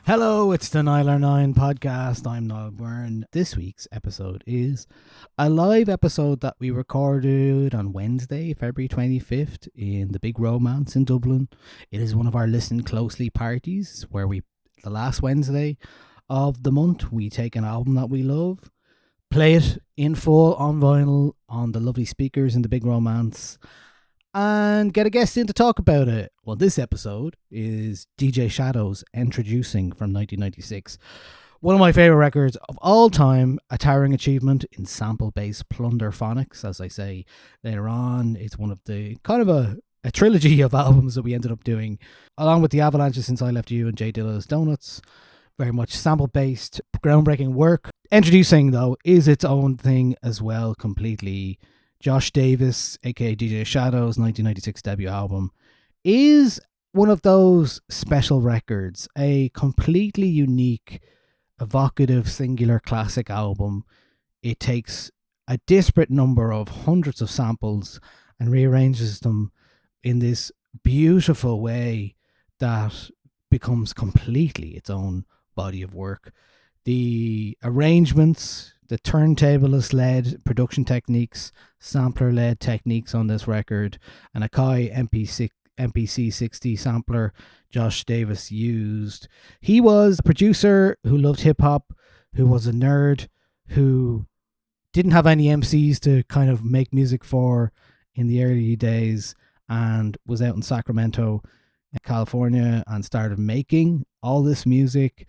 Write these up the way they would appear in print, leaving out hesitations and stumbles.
Hello, it's the Niall 9 podcast. I'm Niall Byrne. This week's episode is a live episode that we recorded on Wednesday, February 25th in the Big Romance in Dublin. It is one of our Listen Closely parties where the last Wednesday of the month, we take an album that we love, play it in full on vinyl on the lovely speakers in the Big Romance, and get a guest in to talk about it. Well, this episode is DJ Shadow's Endtroducing from 1996. One of my favourite records of all time, a towering achievement in sample-based plunderphonics, as I say later on. It's one of the kind of a trilogy of albums that we ended up doing, along with the Avalanches Since I Left You and J Dilla's Donuts. Very much sample-based, groundbreaking work. Endtroducing, though, is its own thing as well, completely. Josh Davis, aka DJ Shadow's 1996 debut album, is one of those special records, a completely unique, evocative, singular classic album. It takes a disparate number of hundreds of samples and rearranges them in this beautiful way that becomes completely its own body of work. The arrangements, the turntablist-lead production techniques, sampler-led techniques on this record, an Akai MPC60 sampler Josh Davis used. He was a producer who loved hip-hop, who was a nerd, who didn't have any MCs to kind of make music for in the early days, and was out in Sacramento, California, and started making all this music.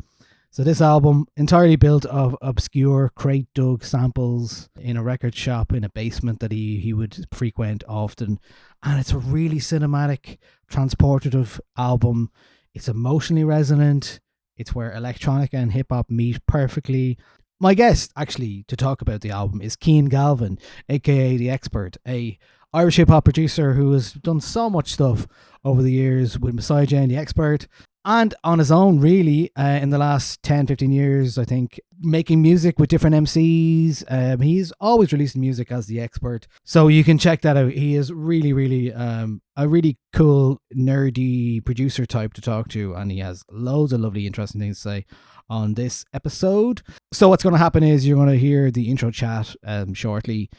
So this album, entirely built of obscure crate dug samples in a record shop in a basement that he would frequent often. And it's a really cinematic, transportive album. It's emotionally resonant. It's where electronica and hip-hop meet perfectly. My guest, actually, to talk about the album is Cian Galvin, aka The Expert, a Irish hip-hop producer who has done so much stuff over the years with Messiah J and The Expert, and on his own, really, in the last 10, 15 years, I think, making music with different MCs. He's always releasing music as The Expert. So you can check that out. He is really, really a really cool, nerdy producer type to talk to. And he has loads of lovely, interesting things to say on this episode. So what's going to happen is you're going to hear the intro chat shortly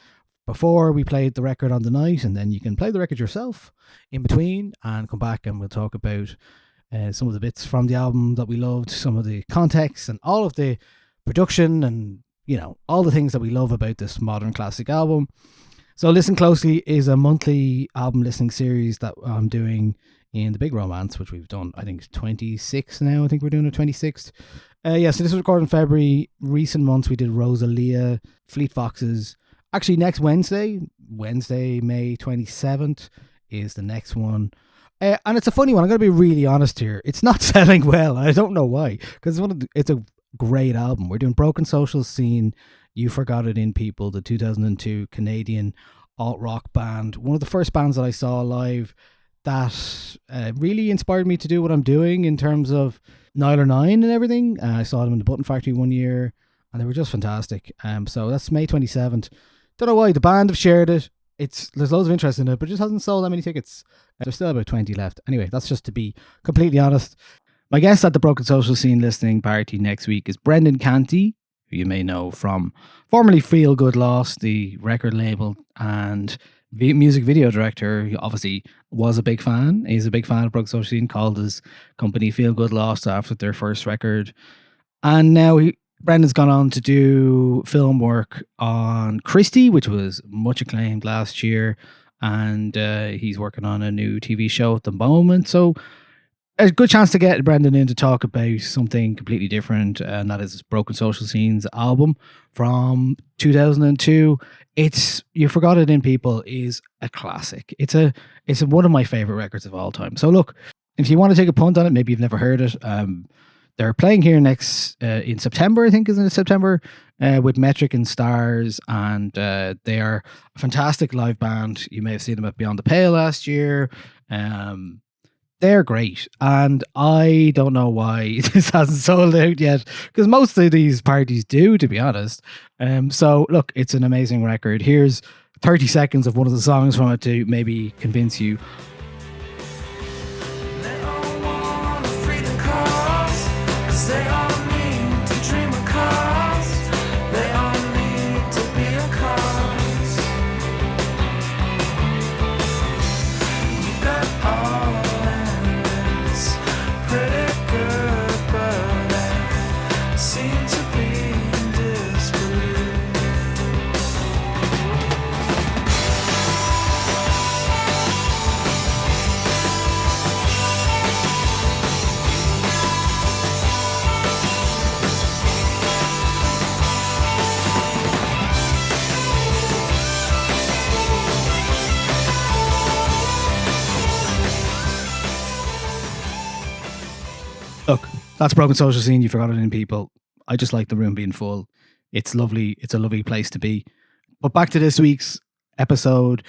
before we played the record on the night. And then you can play the record yourself in between and come back and we'll talk about some of the bits from the album that we loved, some of the context and all of the production and, you know, all the things that we love about this modern classic album. So Listen Closely is a monthly album listening series that I'm doing in the Big Romance, which we've done, I think, 26 now. I think we're doing a 26th. So this was recorded in February. Recent months we did Rosalia, Fleet Foxes. Actually, next Wednesday, May 27th, is the next one. And it's a funny one. I'm going to be really honest here. It's not selling well. I don't know why. Because it's a great album. We're doing Broken Social Scene, You Forgot It in People, the 2002 Canadian alt-rock band. One of the first bands that I saw live that really inspired me to do what I'm doing in terms of Niall 9 and everything. I saw them in the Button Factory one year and they were just fantastic. So that's May 27th. Don't know why. The band have shared it. There's loads of interest in it, but it just hasn't sold that many tickets. There's still about 20 left. Anyway, that's just to be completely honest. My guest at the Broken Social Scene listening party next week is Brendan Canty, who you may know from formerly Feel Good Lost, the record label and music video director. He obviously was a big fan. He's a big fan of Broken Social Scene, called his company Feel Good Lost after their first record. And now Brendan's gone on to do film work on Christie, which was much acclaimed last year, and he's working on a new TV show at the moment. So a good chance to get Brendan in to talk about something completely different, and that is Broken Social Scene's album from 2002. It's You Forgot It in People is a classic. It's one of my favorite records of all time. So look, if you want to take a punt on it, maybe you've never heard it. They're playing here next in September, I think, isn't it September, with Metric and Stars, and they are a fantastic live band. You may have seen them at Beyond the Pale last year. They're great, and I don't know why this hasn't sold out yet, because most of these parties do, to be honest. So look, it's an amazing record. Here's 30 seconds of one of the songs from it to maybe convince you. They That's Broken Social Scene. You forgot it in, people. I just like the room being full. It's lovely. It's a lovely place to be. But back to this week's episode.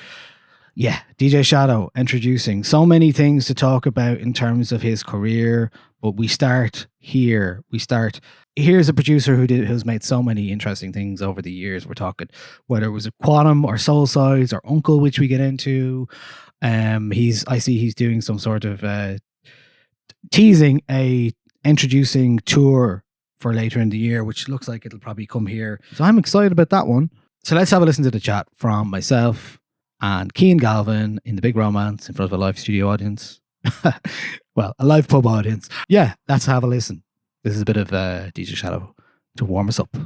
Yeah, DJ Shadow introducing. So many things to talk about in terms of his career, but we start here. Here's a producer who's made so many interesting things over the years. We're talking whether it was a Quantum or Soul Size or Uncle, which we get into. He's doing some sort of teasing a introducing tour for later in the year, which looks like it'll probably come here. So I'm excited about that one. So let's have a listen to the chat from myself and Cian Galvin in the Big Romance in front of a live studio audience. Well, a live pub audience. Yeah, let's have a listen. This is a bit of DJ Shadow to warm us up.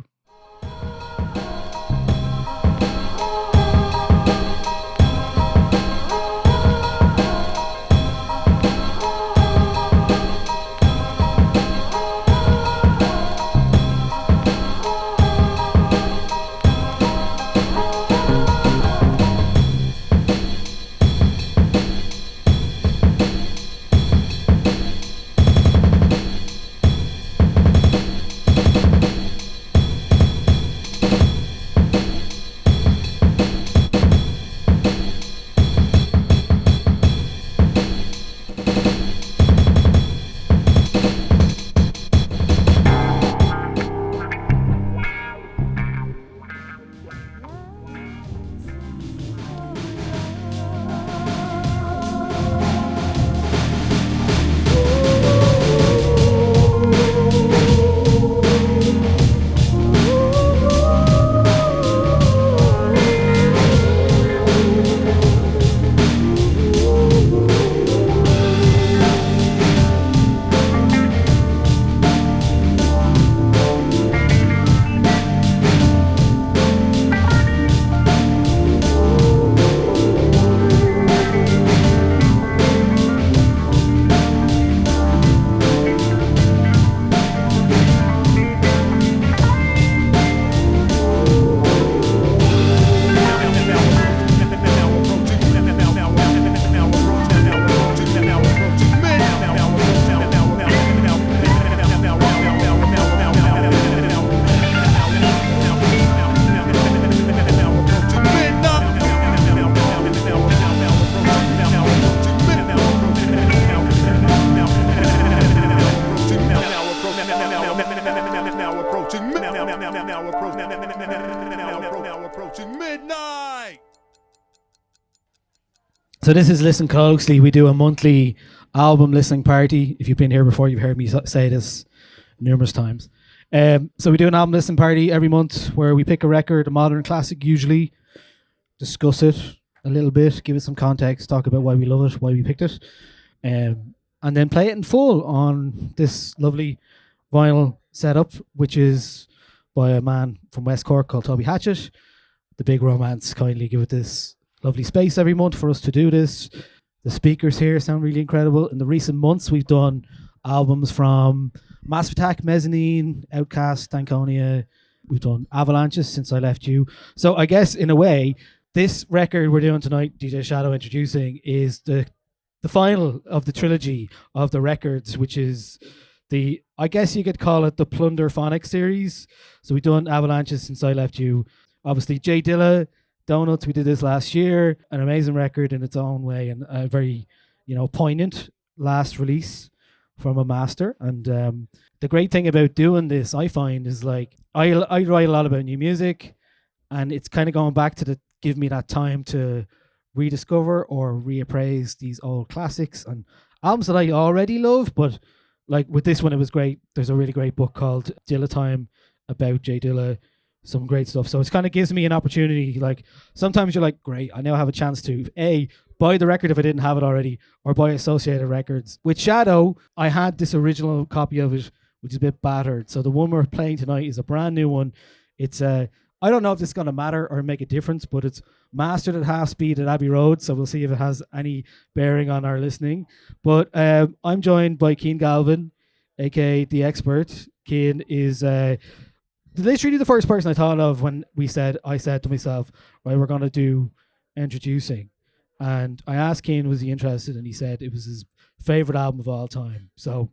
So this is Listen Closely. We do a monthly album listening party. If you've been here before, you've heard me say this numerous times. So we do an album listening party every month where we pick a record, a modern classic usually, discuss it a little bit, give it some context, talk about why we love it, why we picked it, and then play it in full on this lovely vinyl setup, which is by a man from West Cork called Toby Hatchett. The Big Romance kindly give it this lovely space every month for us to do this. The speakers here sound really incredible. In the recent months, we've done albums from Massive Attack, Mezzanine, Outcast, Stankonia. We've done Avalanches, Since I Left You. So I guess in a way, this record we're doing tonight, DJ Shadow Introducing, is the final of the trilogy of the records, which is I guess you could call it the plunderphonics series. So we've done Avalanches, Since I Left You. Obviously, J Dilla, Donuts, we did this last year. An amazing record in its own way and a very, poignant last release from a master. And the great thing about doing this, I find, is like I write a lot about new music, and it's kind of going back to give me that time to rediscover or reappraise these old classics and albums that I already love. But like with this one, it was great. There's a really great book called Dilla Time about J Dilla. Some great stuff. So it kind of gives me an opportunity. Like sometimes you're like, great, I now have a chance to buy the record if I didn't have it already, or buy Associated Records. With Shadow, I had this original copy of it, which is a bit battered. So the one we're playing tonight is a brand new one. It's I don't know if this is going to matter or make a difference, but it's mastered at half speed at Abbey Road. So we'll see if it has any bearing on our listening. But I'm joined by Cian Galvin, aka The Expert. Cian is literally the first person I thought of when I said to myself, right, we're going to do Introducing. And I asked Cian, was he interested? And he said it was his favorite album of all time. So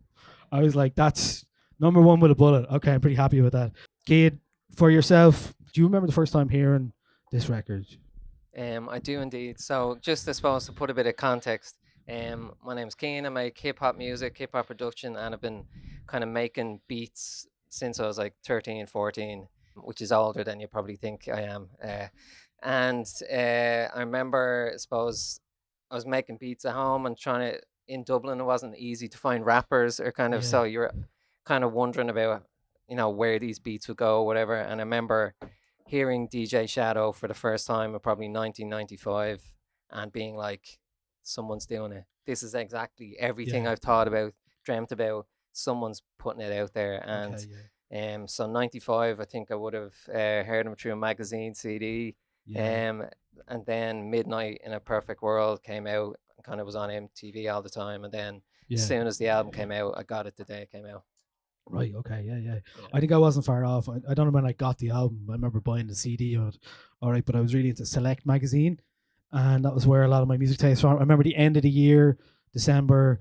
I was like, that's Number one with a bullet. Okay, I'm pretty happy with that. Kid, for yourself, do you remember the first time hearing this record? I do indeed. So, just I suppose to put a bit of context, my name's Cian. I make hip hop music, hip hop production, and I've been kind of making beats since I was like 13, 14, which is older than you probably think I am. I remember, I suppose, I was making beats at home and trying to, in Dublin, it wasn't easy to find rappers or kind of, Yeah. so you're kind of wondering about, where these beats would go, whatever. And I remember hearing DJ Shadow for the first time in probably 1995 and being like, someone's doing it. This is exactly everything Yeah. I've thought about, dreamt about. Someone's putting it out there. Okay. And Yeah. so 95, I think I would have heard him through a magazine CD. Yeah. Um, and then Midnight in a Perfect World came out and kind of was on MTV all the time. And then as Yeah. soon as the album came out, I got it the day it came out. Right. Okay. Yeah. Yeah. Yeah. I think I wasn't far off. I don't know when I got the album. I remember buying the CD of it. All right, but I was really into Select magazine, and that was where a lot of my music tastes from. I remember the end of the year, December.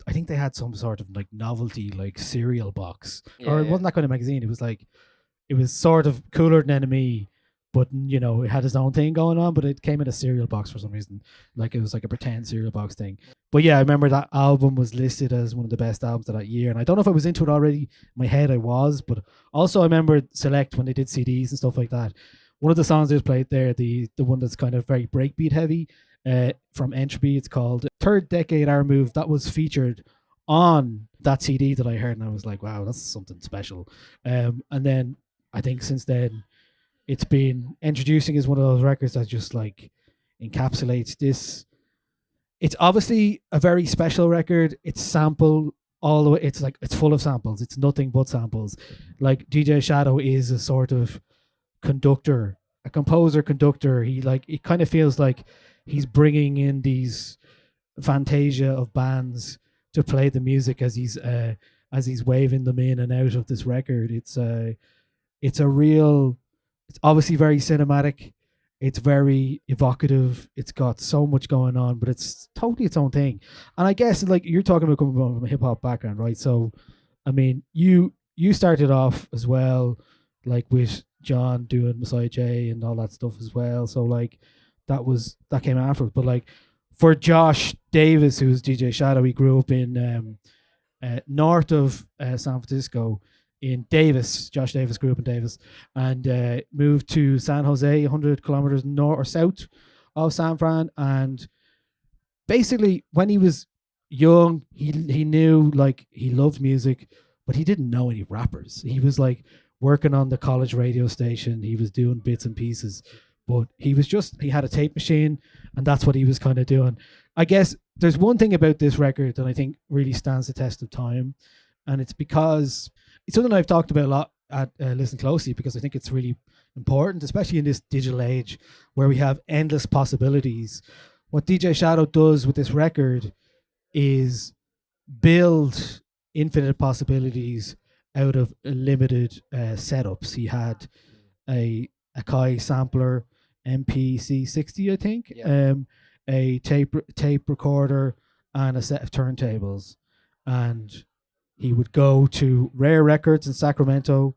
I think they had some sort of like novelty, like cereal box, or Yeah, it yeah. wasn't that kind of magazine. It was like it was sort of cooler than Enemy, but it had its own thing going on. But it came in a cereal box for some reason, like it was like a pretend cereal box thing. But yeah, I remember that album was listed as one of the best albums of that year, and I don't know if I was into it already. In my head, I was, but also I remember Select when they did CDs and stuff like that. One of the songs they played there, the one that's kind of very breakbeat heavy, from Entropy, it's called Third Decade Our Move. That was featured on that CD that I heard, and I was like, wow, that's something special. And then I think since then, it's been introducing is one of those records that just like encapsulates this. It's obviously a very special record. It's sample all the way. It's like it's full of samples. It's nothing but samples. Like DJ Shadow is a sort of conductor, a composer conductor. He like it kind of feels like he's bringing in these fantasia of bands to play the music as he's waving them in and out of this record. It's a real, it's obviously very cinematic. It's very evocative. It's got so much going on, but it's totally its own thing. And I guess like you're talking about coming from a hip hop background, right? So, I mean, you started off as well, like with John doing Messiah J and all that stuff as well. So like that came afterwards. But like for Josh Davis, who's DJ Shadow, he grew up in north of San Francisco in Davis. Josh Davis grew up in Davis and moved to San Jose, 100 kilometers north or south of San Fran. And basically, when he was young, he knew like he loved music, but he didn't know any rappers. He was like working on the college radio station. He was doing bits and pieces, but he had a tape machine, and that's what he was kind of doing. I guess there's one thing about this record that I think really stands the test of time, and it's because it's something I've talked about a lot at Listen Closely, because I think it's really important, especially in this digital age where we have endless possibilities. What DJ Shadow does with this record is build infinite possibilities out of limited setups. He had a Akai sampler MPC60, I think, Yeah. a tape recorder, and a set of turntables. And he would go to Rare Records in Sacramento,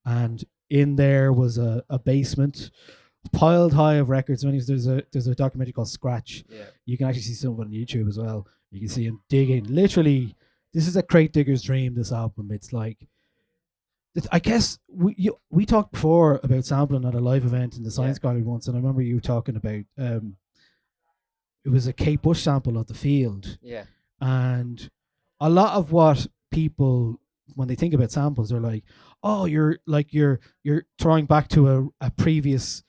and in there was a basement piled high of records. There's a documentary called Scratch. Yeah. You can actually see some of it on YouTube as well. You can see him digging. Literally, this is a crate digger's dream. This album, it's like, I guess we talked before about sampling at a live event in the Yeah. Science Gallery once, and I remember you talking about it was a Kate Bush sample of The Field, Yeah. and a lot of what people when they think about samples, they're like, oh, you're throwing back to a previous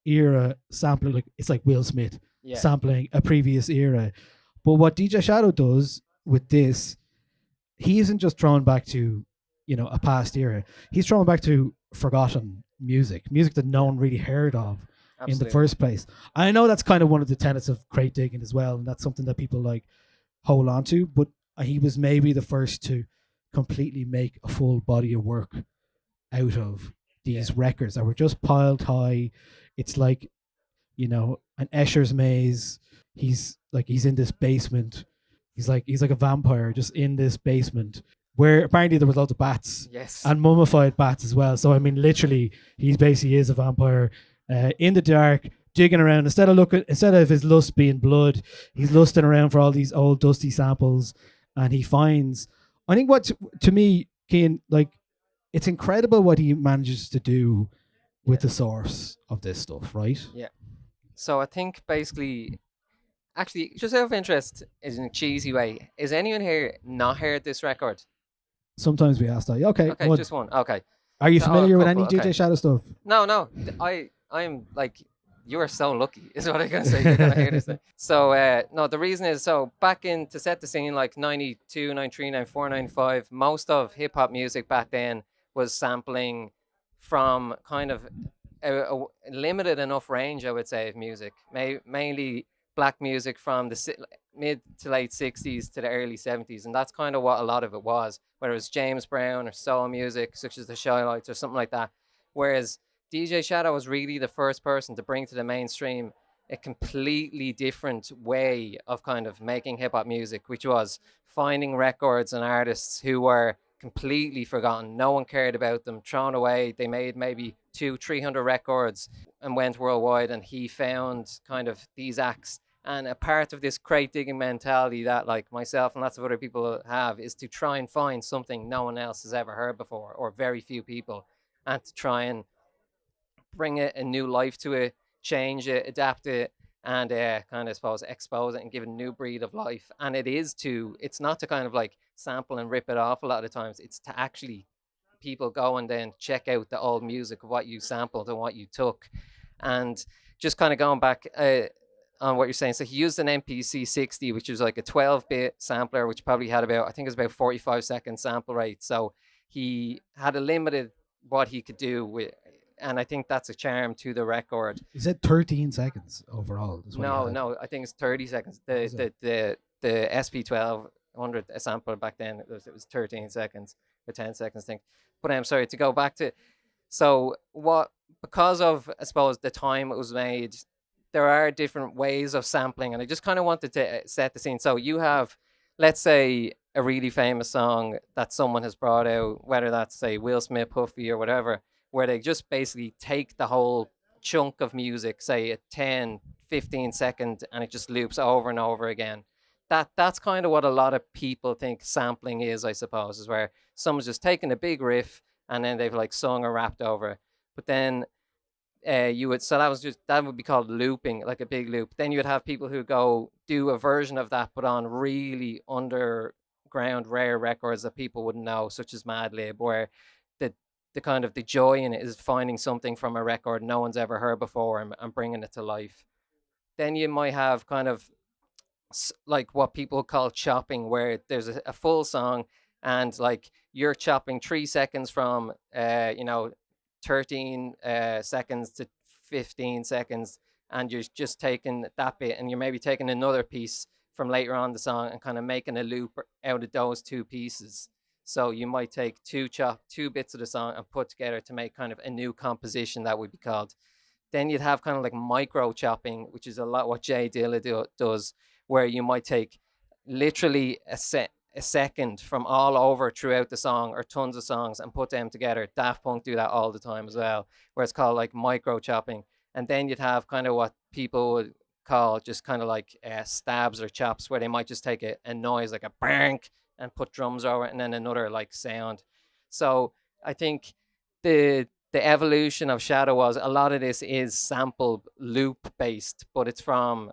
era sampling, like it's like Will Smith Yeah. sampling a previous era. But what DJ Shadow does with this, he isn't just thrown back to, a past era. He's thrown back to forgotten music that no one really heard of in the Absolutely. first place. I know that's kind of one of the tenets of crate digging as well, and that's something that people like hold on to. But he was maybe the first to completely make a full body of work out of these Yeah. records that were just piled high. It's like, an Escher's maze. He's in this basement. He's like a vampire just in this basement, where apparently there was lots of bats Yes. and mummified bats as well. So I mean, literally, he basically is a vampire in the dark, digging around. Instead of his lust being blood, he's lusting around for all these old dusty samples, and he finds. I think what to me, Cian, like it's incredible what he manages to do Yeah. with the source of this stuff, right? Yeah. So I think basically, actually, just out of interest, is in a cheesy way. Is anyone here not heard this record? Sometimes we ask that. Okay, Okay, one. just one. Okay. Are you So, oh, a familiar with couple. any Okay. DJ Shadow stuff? No, no. I'm like, you are so lucky, is what I'm gonna say. You're gonna hear this thing. So, no, the reason is so back in to set the scene, like 92, 93, 94, 95, most of hip hop music back then was sampling from kind of a limited enough range, I would say, of music. Mainly black music from the mid to late 60s to the early 70s. And that's kind of what a lot of it was, whether it was James Brown or soul music, such as the Shy-Lights or something like that. Whereas DJ Shadow was really the first person to bring to the mainstream a completely different way of kind of making hip hop music, which was finding records and artists who were completely forgotten. No one cared about them, thrown away. They made maybe 300 records and went worldwide. And he found kind of these acts. And a part of this crate digging mentality that like myself and lots of other people have is to try and find something no one else has ever heard before, or very few people, and to try and bring a new life to it, change it, adapt it, and kind of, I suppose, expose it and give it a new breed of life. And it's not to kind of like sample and rip it off a lot of the times. It's to actually people go and then check out the old music of what you sampled and what you took. And just kind of going back on what you're saying. So he used an MPC60, which was like a 12-bit sampler, which probably had about, I think it was about 45-second sample rate. So he had a limited what he could do with, and I think that's a charm to the record. He said 13 seconds overall. Is what he No, had. no, I think it's 30 seconds. Was it? The SP1200 sample back then, it was 13 seconds or 10 seconds, I think. But I'm sorry to go back to, so what, because of, I suppose, the time it was made, there are different ways of sampling, and I just kind of wanted to set the scene. So you have, let's say, a really famous song that someone has brought out, whether that's, say, Will Smith, Puffy, or whatever, where they just basically take the whole chunk of music, say a 10, 15 second, and it just loops over and over again. That's kind of what a lot of people think sampling is, I suppose, is where someone's just taking a big riff and then they've like sung or rapped over it. But then you would, so that would be called looping, like a big loop. Then you would have people who go do a version of that, but on really underground rare records that people wouldn't know, such as Madlib, where the the kind of the joy in it is finding something from a record no one's ever heard before, and bringing it to life. Then you might have kind of like what people call chopping, where there's a full song, and like you're chopping 3 seconds from 13 seconds to 15 seconds, and you're just taking that bit, and you're maybe taking another piece from later on the song and kind of making a loop out of those two pieces. So you might take two bits of the song and put together to make kind of a new composition, that would be called. Then you'd have kind of like micro chopping, which is a lot what Jay Dilla does, where you might take literally a second from all over throughout the song, or tons of songs, and put them together. Daft Punk do that all the time as well, where it's called like micro chopping. And then you'd have kind of what people would call just kind of like stabs or chops, where they might just take a noise like a bang and put drums over it, and then another like sound. So I think the evolution of Shadow was a lot of this is sample loop based, but it's from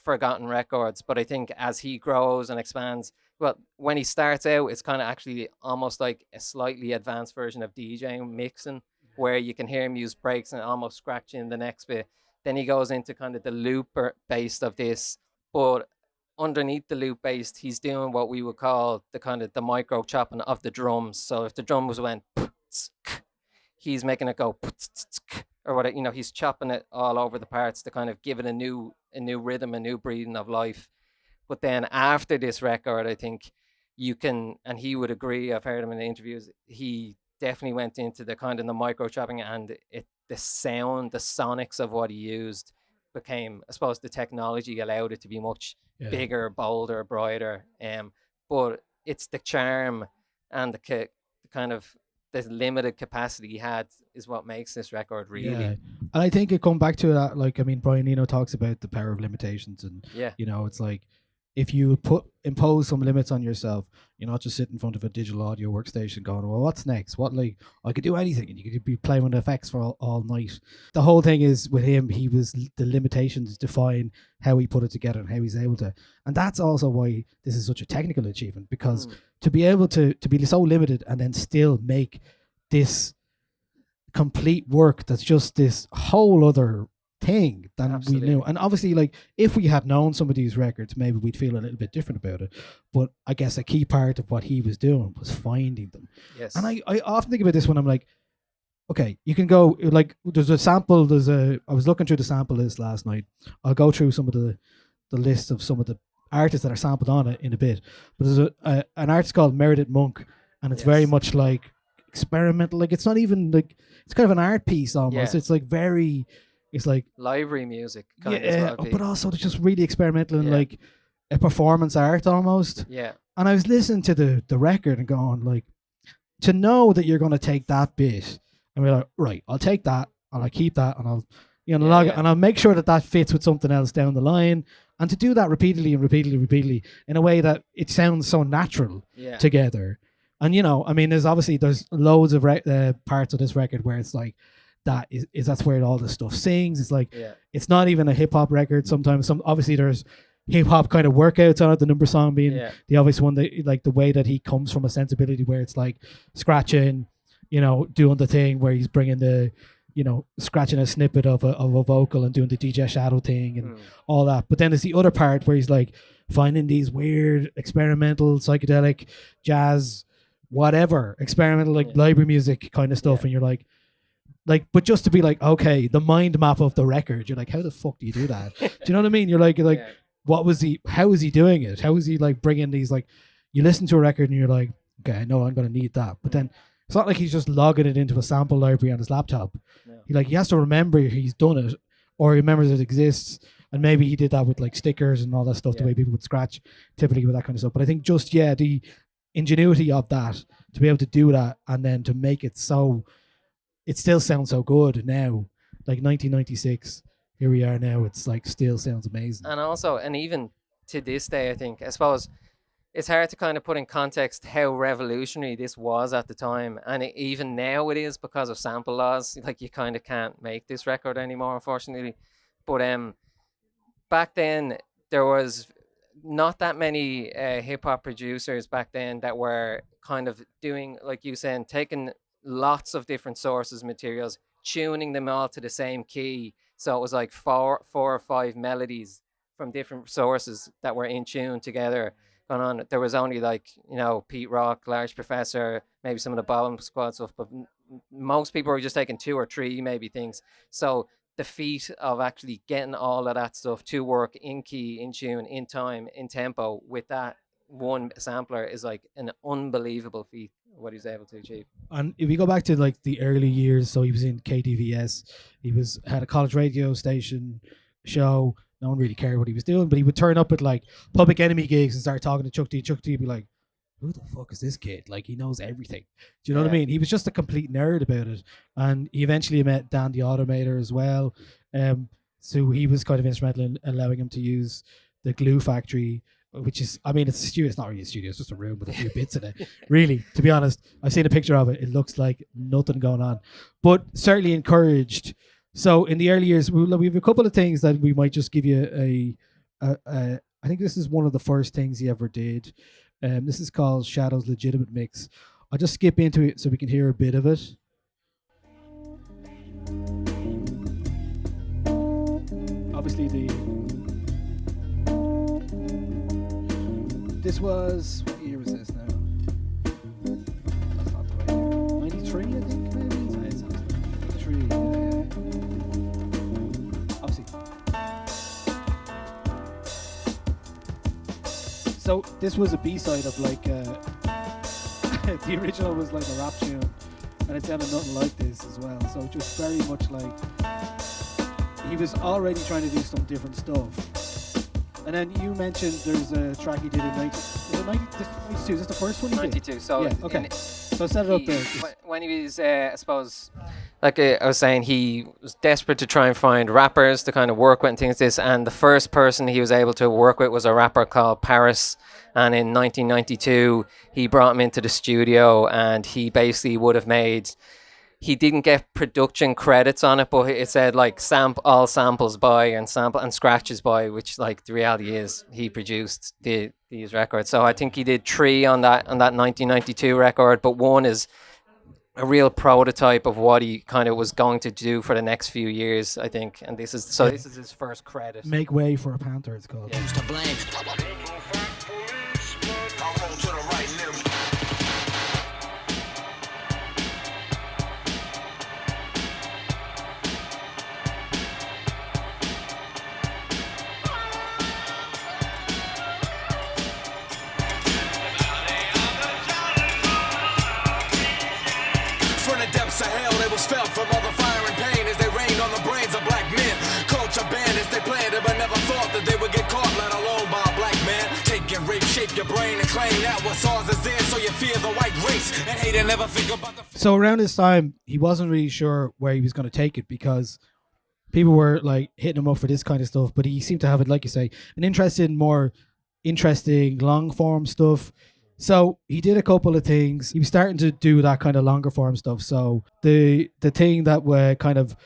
forgotten records. But I think as he grows and expands, well, when he starts out, it's kind of actually almost like a slightly advanced version of DJing mixing, where you can hear him use breaks and almost scratching the next bit. Then he goes into kind of the looper based of this, but underneath the loop based, he's doing what we would call the kind of the micro chopping of the drums. So if the drums went, he's making it go or what, he's chopping it all over the parts to kind of give it a new rhythm, a new breathing of life. But then after this record, I think you can, and he would agree, I've heard him in the interviews, he definitely went into the kind of the micro chopping, and the sound, the sonics of what he used became, I suppose, the technology allowed it to be much bigger, bolder, brighter. But it's the charm and the kind of the limited capacity he had is what makes this record really. Yeah, and I think it come back to that. Like, I mean, Brian Eno talks about the power of limitations, and Yeah. it's like if you impose some limits on yourself, you're not just sitting in front of a digital audio workstation going, well, what's next? What, like, I could do anything, and you could be playing with effects for all night. The whole thing is with him, the limitations define how he put it together and how he's able to, and that's also why this is such a technical achievement, because to be able to be so limited and then still make this complete work that's just this whole other thing than Absolutely. we knew. And obviously, like, if we had known some of these records, maybe we'd feel a little bit different about it. But I guess a key part of what he was doing was finding them. Yes. And I often think about this when I'm like, okay, you can go, like, there's a sample, I was looking through the sample list last night. I'll go through some of the list of some of the artists that are sampled on it in a bit. But there's an artist called Meredith Monk, and it's very much like experimental. Like, it's not even like, it's kind of an art piece almost. It's like it's like library music kind of, but also it's just really experimental and like a performance art almost. Yeah. And I was listening to the record and going, like, to know that you're going to take that bit and be like, right, I'll take that and I'll keep that and I'll log it, and I'll make sure that fits with something else down the line, and to do that repeatedly in a way that it sounds so natural together. And I mean, there's loads of parts of this record where it's like that's where all the stuff sings. It's like it's not even a hip hop record. Sometimes obviously there's hip hop kind of workouts on it. The number song being the obvious one. That, like, the way that he comes from a sensibility where it's like scratching, doing the thing where he's bringing the scratching a snippet of a vocal and doing the DJ Shadow thing and all that. But then there's the other part where he's like finding these weird experimental psychedelic jazz, whatever, experimental, like library music kind of stuff, and you're like, but just to be like, okay, the mind map of the record, you're like, how the fuck do you do that? Do you know what I mean? You're like, how is he doing it? How is he like bringing these, like, you listen to a record and you're like, okay, I know I'm going to need that. But then it's not like he's just logging it into a sample library on his laptop. No. He has to remember he's done it, or he remembers it exists. And maybe he did that with like stickers and all that stuff, the way people would scratch typically with that kind of stuff. But I think just, the ingenuity of that, to be able to do that and then to make it so it still sounds so good now, like 1996, here we are now, it's like still sounds amazing. And also, and even to this day, I suppose it's hard to kind of put in context how revolutionary this was at the time, and even now it is, because of sample laws. Like, you kind of can't make this record anymore, unfortunately. But back then there was not that many hip hop producers back then that were kind of doing, like you said, taking lots of different sources, materials, tuning them all to the same key. So it was like four or five melodies from different sources that were in tune together going on. There was only like, Pete Rock, Large Professor, maybe some of the Bomb Squad stuff, but most people were just taking two or three maybe things. So the feat of actually getting all of that stuff to work in key, in tune, in time, in tempo with that one sampler is like an unbelievable feat, what he's able to achieve. And if you go back to like the early years, so he was in KTVS, he had a college radio station show. No one really cared what he was doing, but he would turn up at like Public Enemy gigs and start talking to Chuck D. Chuck D would be like, who the fuck is this kid? Like, he knows everything. Do you know what I mean? He was just a complete nerd about it. And he eventually met Dan the Automator as well. So he was kind of instrumental in allowing him to use the Glue Factory, which is, I mean, it's a studio. It's not really a studio. It's just a room with a few bits in it. Really, to be honest, I've seen a picture of it. It looks like nothing going on, but certainly encouraged. So in the early years, we have a couple of things that we might just give you I think this is one of the first things he ever did. This is called Shadow's Legitimate Mix. I'll just skip into it so we can hear a bit of it. Obviously this was, what year was this now? That's not the right year. 93, I think, maybe? 93, obviously. So this was a B-side of like, the original was like a rap tune, and it sounded nothing like this as well. So just very much like, he was already trying to do some different stuff. And then you mentioned there's a track you did in 92. Is this the first one you did? 92. So yeah, okay. So set it up there. When he was, I suppose, like I was saying, he was desperate to try and find rappers to kind of work with and things like this. And the first person he was able to work with was a rapper called Paris. And in 1992, he brought him into the studio, and he basically would have made. He didn't get production credits on it, but it said like all samples by and scratches by, which like the reality is he produced these records. So I think he did 3 on that 1992 record, but 1 is a real prototype of what he kind of was going to do for the next few years, I think. And this is his first credit. Make Way for a Panther, it's called. Yeah. To blame. Felt from all the fire and pain as they rained on the brains of black men. Culture bandits, they planned it but never thought that they would get caught, let alone by a black man. Take and rape, shape your brain and claim that what's ours is theirs, so you fear the white race and hate and never think about the... So around this time, he wasn't really sure where he was going to take it because people were like hitting him up for this kind of stuff, but he seemed to have it, like you say, an interest in more interesting long form stuff. So he did a couple of things. He was starting to do that kind of longer form stuff. So the thing that were kind of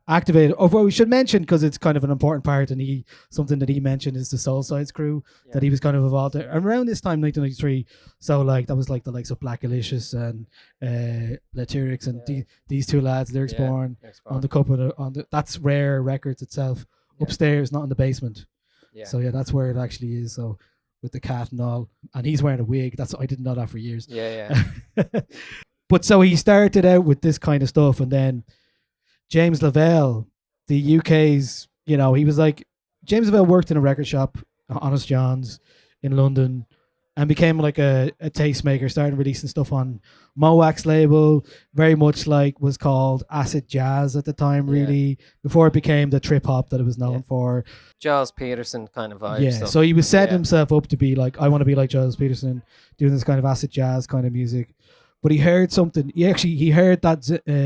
activated, well, we should mention, because it's kind of an important part, and something that he mentioned is the Soul Sides crew that he was kind of involved in. Around this time, 1993, so like that was like the likes of Black Alicious and Latyrix and these two lads, Lyrics Born, on the cover that's Rare Records itself, upstairs, not in the basement. Yeah. So yeah, that's where it actually is. So with the cat and all, and he's wearing a wig. I didn't know that for years. Yeah. But so he started out with this kind of stuff, and then James Lavelle, the UK's, he was like, James Lavelle worked in a record shop, Honest John's, in London, and became like a tastemaker, started releasing stuff on Mowax label, very much like was called acid jazz at the time, really, before it became the trip hop that it was known for. Giles Peterson kind of vibe. Yeah, so he was setting himself up to be like, I want to be like Giles Peterson, doing this kind of acid jazz kind of music. But he heard something, he heard that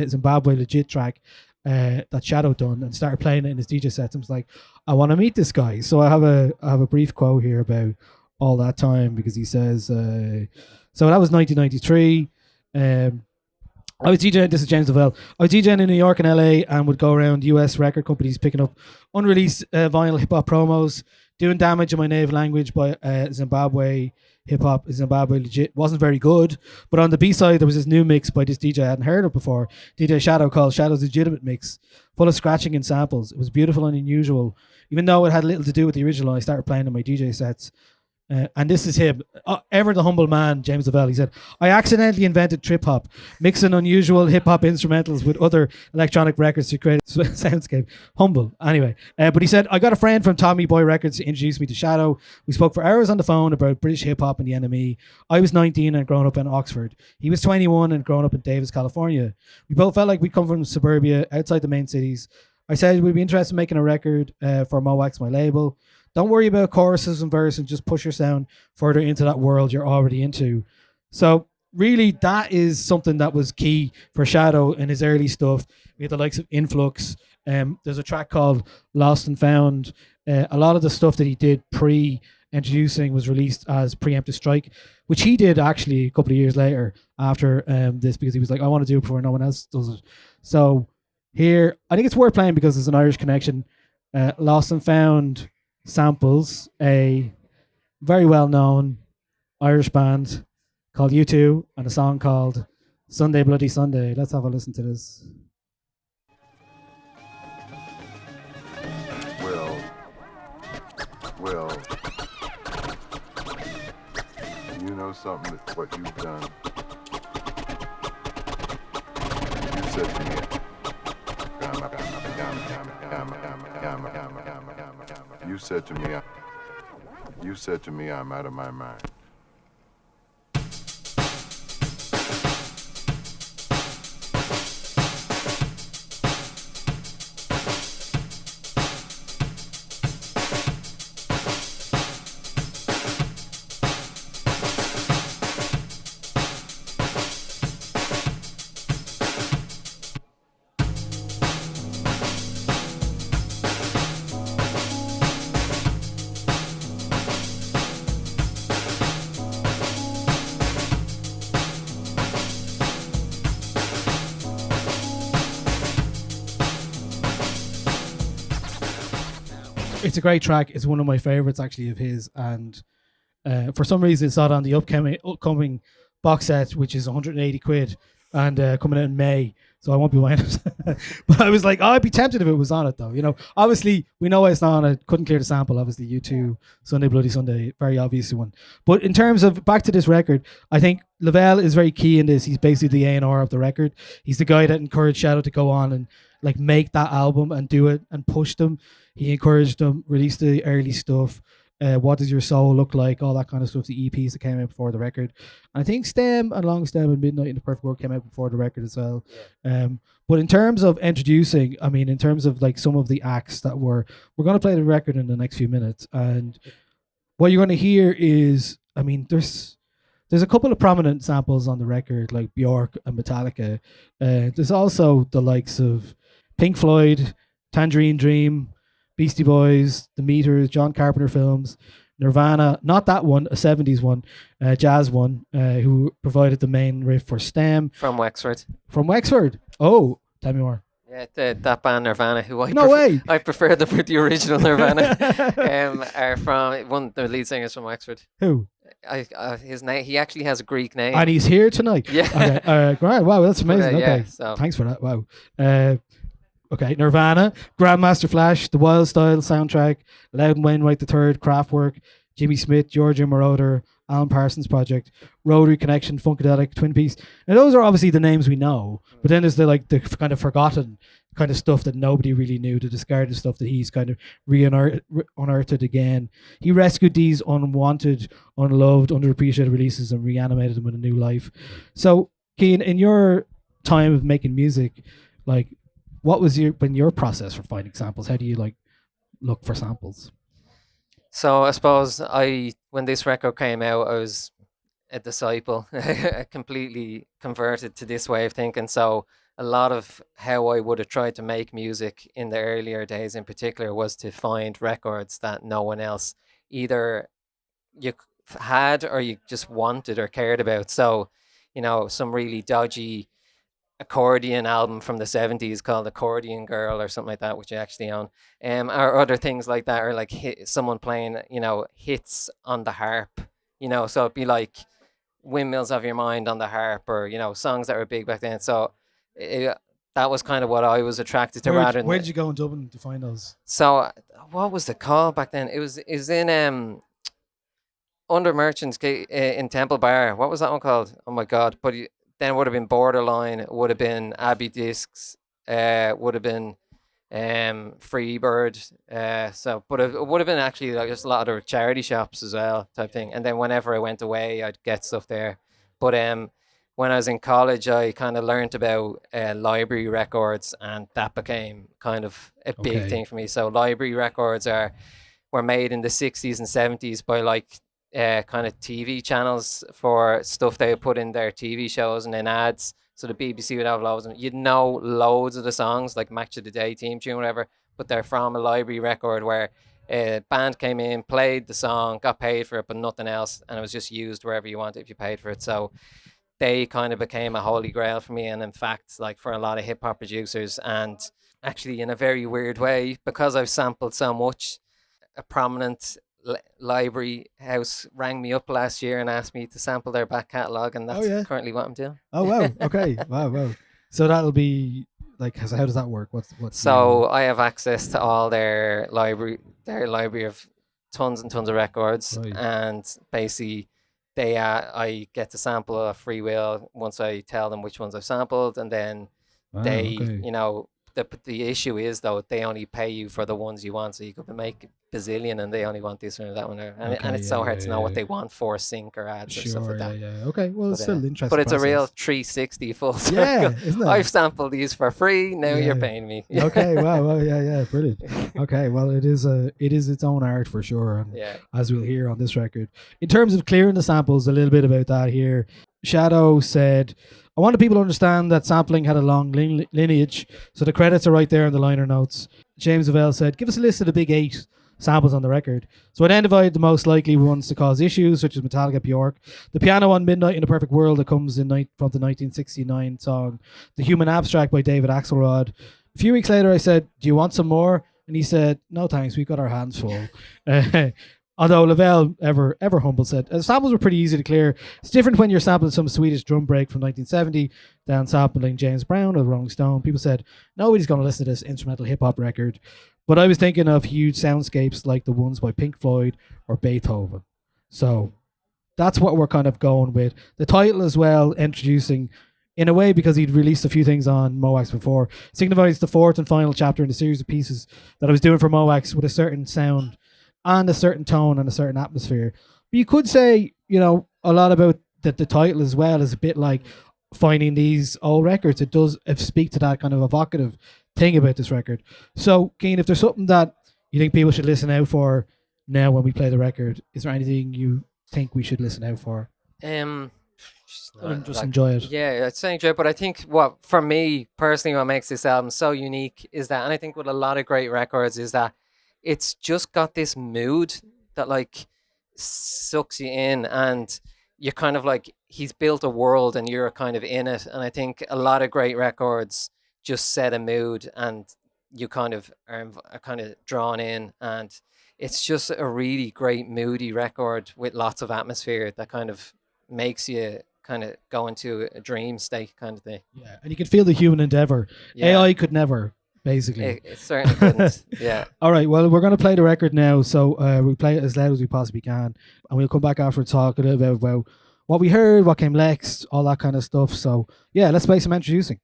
Zimbabwe Legit track that Shadow done, and started playing it in his DJ sets, and was like, I want to meet this guy. So I have a brief quote here about all that time, because he says, so that was 1993. I was DJing, this is James Lavelle, I was DJing in New York and LA, and would go around US record companies picking up unreleased vinyl hip-hop promos, doing Damage in My Native Language by Zimbabwe hip-hop. Zimbabwe Legit wasn't very good, but on the B-side there was this new mix by this DJ I hadn't heard of before, DJ Shadow, called Shadow's Legitimate Mix, full of scratching and samples. It was beautiful and unusual, even though it had little to do with the original. I started playing in my DJ sets. And this is him, ever the humble man, James Lavelle. He said, I accidentally invented trip hop, mixing unusual hip hop instrumentals with other electronic records to create a soundscape. Humble. Anyway, but he said, I got a friend from Tommy Boy Records to introduce me to Shadow. We spoke for hours on the phone about British hip hop and the NME. I was 19 and grown up in Oxford. He was 21 and grown up in Davis, California. We both felt like we'd come from suburbia outside the main cities. I said we'd be interested in making a record for Mowax, my label. Don't worry about choruses and verse, and just push your sound further into that world you're already into. So really, that is something that was key for Shadow in his early stuff. We had the likes of Influx. There's a track called Lost and Found. A lot of the stuff that he did pre-introducing was released as Preemptive Strike, which he did actually a couple of years later after this, because he was like, I want to do it before no one else does it. So here, I think it's worth playing because there's an Irish connection. Lost and Found samples a very well-known Irish band called U2 and a song called Sunday Bloody Sunday. Let's have a listen to this. Well, you know something that's what you've done. You said to me, you said to me, I'm out of my mind. It's a great track. It's one of my favorites actually of his, and for some reason it's not on the upcoming box set, which is 180 quid and coming out in May. So I won't be buying it. But I was like, I'd be tempted if it was on it though. You know, obviously we know it's not on it. Couldn't clear the sample. Obviously U2, Sunday Bloody Sunday, very obvious one. But in terms of back to this record, I think Lavelle is very key in this. He's basically the A&R of the record. He's the guy that encouraged Shadow to go on and like make that album and do it and push them. He encouraged them, release the early stuff. What does your soul look like? All that kind of stuff. The EPs that came out before the record. And I think Stem and Long Stem and Midnight in the Perfect World came out before the record as well. Yeah. But in terms of introducing, I mean, in terms of like some of the acts that we're going to play the record in the next few minutes. And what you're going to hear is, I mean, there's a couple of prominent samples on the record, like Bjork and Metallica. There's also the likes of Pink Floyd, Tangerine Dream, Beastie Boys, The Meters, John Carpenter films, Nirvana, not that one, a 70s one, jazz one, who provided the main riff for Stem. From Wexford. From Wexford. Oh, tell me more. Yeah, that band Nirvana, who I prefer the original Nirvana, are from the lead singer's from Wexford. Who? His name. He actually has a Greek name, and he's here tonight. Yeah. Okay. Great. Wow, that's amazing. Okay. Yeah, so. Thanks for that. Wow. Okay, Nirvana, Grandmaster Flash, the Wild Style soundtrack, Loudon Wainwright III, Kraftwerk, Jimmy Smith, Giorgio Moroder, Alan Parsons Project, Rotary Connection, Funkadelic, Twin Peaks. Now those are obviously the names we know, but then there's the kind of forgotten kind of stuff that nobody really knew, the discarded stuff that he's kind of unearthed again. He rescued these unwanted, unloved, underappreciated releases and reanimated them with a new life. So, Cian, in your time of making music, like, what was your process for finding samples? How do you like look for samples? So I suppose when this record came out, I was a disciple, completely converted to this way of thinking. So a lot of how I would have tried to make music in the earlier days in particular was to find records that no one else either you had or you just wanted or cared about. So, you know, some really dodgy accordion album from the 70s called Accordion Girl or something like that, which I actually own, or other things like that, or like someone playing, you know, hits on the harp, you know, so it'd be like Windmills of Your Mind on the harp, or, you know, songs that were big back then. So that was kind of what I was attracted to. Where'd you go in Dublin to find those? So what was the call back then? It was in Under Merchants in Temple Bar. What was that one called? Oh my God. But then it would have been Borderline, it would have been Abbey Discs, would have been Freebird. But it would have been actually like just a lot of charity shops as well, type thing. And then whenever I went away, I'd get stuff there. But when I was in college, I kind of learned about library records, and that became kind of a big thing for me. So library records were made in the 60s and 70s by like kind of TV channels for stuff they would put in their TV shows and then ads. So the BBC would have loads of them. You'd know loads of the songs, like Match of the Day, Team Tune, whatever, but they're from a library record where a band came in, played the song, got paid for it, but nothing else, and it was just used wherever you wanted if you paid for it. So they kind of became a holy grail for me, and in fact, like for a lot of hip hop producers, and actually in a very weird way, because I've sampled so much, a prominent library house rang me up last year and asked me to sample their back catalogue, and that's currently what I'm doing. Oh wow, okay. wow. So that'll be like, how does that work? What's so I have access to all their library of tons and tons of records, right. And basically I get to sample a free will once I tell them which ones I've sampled, and then you know, the issue is though they only pay you for the ones you want, so you could make bazillion and they only want this one or that one, and it's so hard to know what they want for sync or ads or stuff like that. Okay, well, it's still interesting, but it's a real 360 full circle. Yeah, isn't it? I've sampled these for free, now you're paying me. Okay, wow, yeah, brilliant. Okay, well, it is its own art for sure, and as we'll hear on this record. In terms of clearing the samples, a little bit about that here. Shadow said, I wanted people to understand that sampling had a long lineage, so the credits are right there in the liner notes. James Avell said, give us a list of the big 8 samples on the record. So identified the most likely ones to cause issues, such as Metallica, Bjork, the piano on Midnight in a Perfect World that comes from the 1969 song The Human Abstract by David Axelrod. A few weeks later I said, do you want some more? And he said, no thanks, we've got our hands full. Although Lavelle, ever humble, said samples were pretty easy to clear. It's different when you're sampling some Swedish drum break from 1970, down sampling James Brown or the Rolling Stone. People said, nobody's going to listen to this instrumental hip-hop record. But I was thinking of huge soundscapes like the ones by Pink Floyd or Beethoven. So that's what we're kind of going with. The title as well, Introducing, in a way, because he'd released a few things on Moax before, signifies the fourth and final chapter in the series of pieces that I was doing for Moax with a certain sound and a certain tone and a certain atmosphere. But you could say, a lot about the title as well is a bit like finding these old records. It does speak to that kind of evocative thing about this record. So, Cian, if there's something that you think people should listen out for now when we play the record, is there anything you think we should listen out for? Just enjoy it. Yeah, I'd say enjoy it. But I think for me personally, what makes this album so unique is that, and I think with a lot of great records, is that it's just got this mood that like sucks you in, and you're kind of like, he's built a world and you're kind of in it. And I think a lot of great records just set a mood and you kind of are kind of drawn in, and it's just a really great moody record with lots of atmosphere that kind of makes you kind of go into a dream state kind of thing. Yeah, and you can feel the human endeavor. Yeah. AI could never, basically. It certainly couldn't. Yeah. All right, well, we're going to play the record now, so we play it as loud as we possibly can, and we'll come back after and talk a little bit about what we heard, what came next, all that kind of stuff. So, yeah, let's play some Introducing.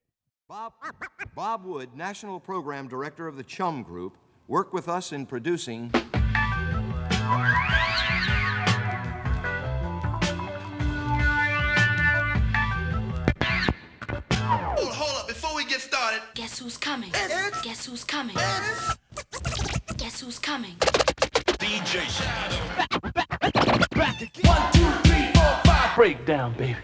Bob Wood, National Program Director of the Chum Group, worked with us in producing... Hold up, before we get started. Guess who's coming? Guess who's coming? Guess who's coming? DJ Shadow. Back again. 1, 2, 3, 4, 5. Breakdown, baby.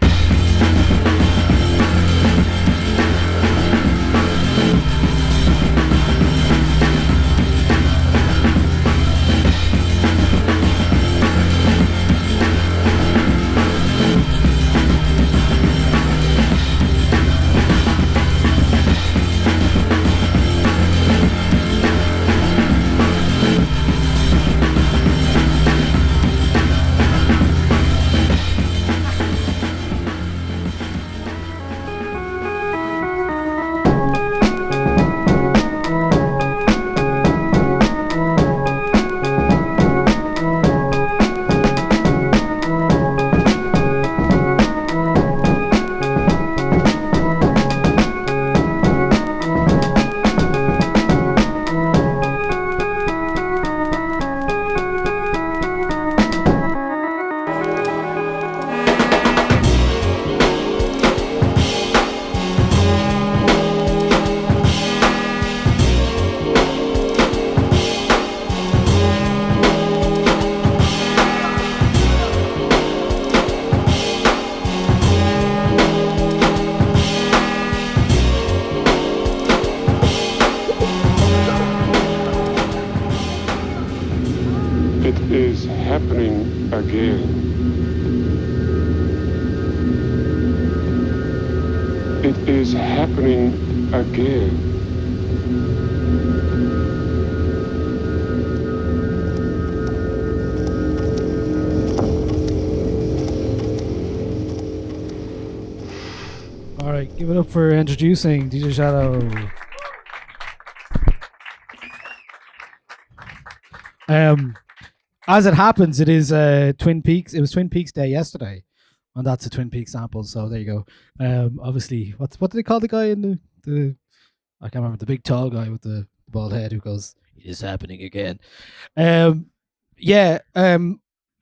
It is happening again. All right, give it up for Introducing DJ Shadow. As it happens, it is Twin Peaks. It was Twin Peaks Day yesterday, and that's a Twin Peaks sample. So there you go. Obviously, what do they call the guy in the I can't remember, the big tall guy with the bald head who goes, "It is happening again." Cian,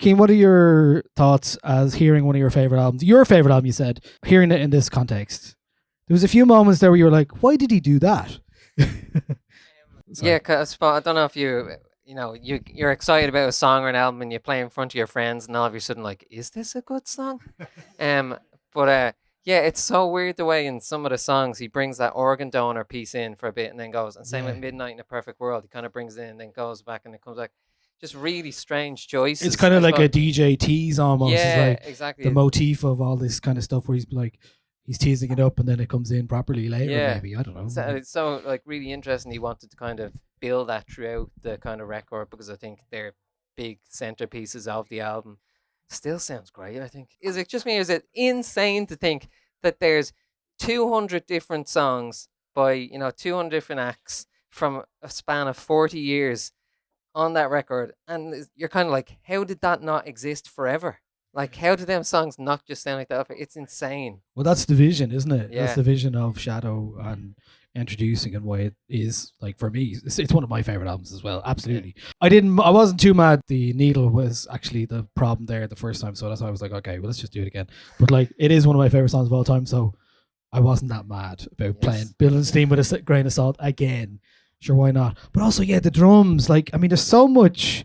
what are your thoughts as hearing one of your favorite albums? Your favorite album, you said, hearing it in this context. There was a few moments there where you were like, "Why did he do that?" Yeah, because I don't know if you're excited about a song or an album and you play in front of your friends and all of a sudden like, is this a good song? Yeah, it's so weird the way in some of the songs he brings that organ donor piece in for a bit and then goes, and same with Midnight in a Perfect World, he kind of brings it in and then goes back and it comes back. Just really strange choices. It's kind of like a DJ tease almost. Yeah, it's like exactly. The motif of all this kind of stuff where he's like, he's teasing it up and then it comes in properly later. Yeah. Maybe I don't know. So it's so like really interesting. He wanted to kind of build that throughout the kind of record because I think they're big centerpieces of the album. Still sounds great. I think. Is it just me? Or is it insane to think that there's 200 different songs by 200 different acts from a span of 40 years on that record, and you're kind of like, how did that not exist forever? Like, how did them songs not just sound like that? It's insane. Well, that's the vision, isn't it? Yeah. That's the vision of Shadow and Introducing, and why it is, like, for me, it's one of my favorite albums as well. Absolutely. I wasn't too mad. The needle was actually the problem there the first time, so that's why I was like, okay, well, let's just do it again. But like, it is one of my favorite songs of all time, so I wasn't that mad about playing Building Steam with a grain of salt again. Sure, why not? But also, yeah, the drums, like, I mean, there's so much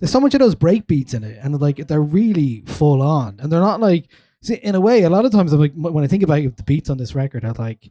of those break beats in it, and like, they're really full on, and they're not like, see, in a way, a lot of times I'm like, when I think about the beats on this record, I'm like,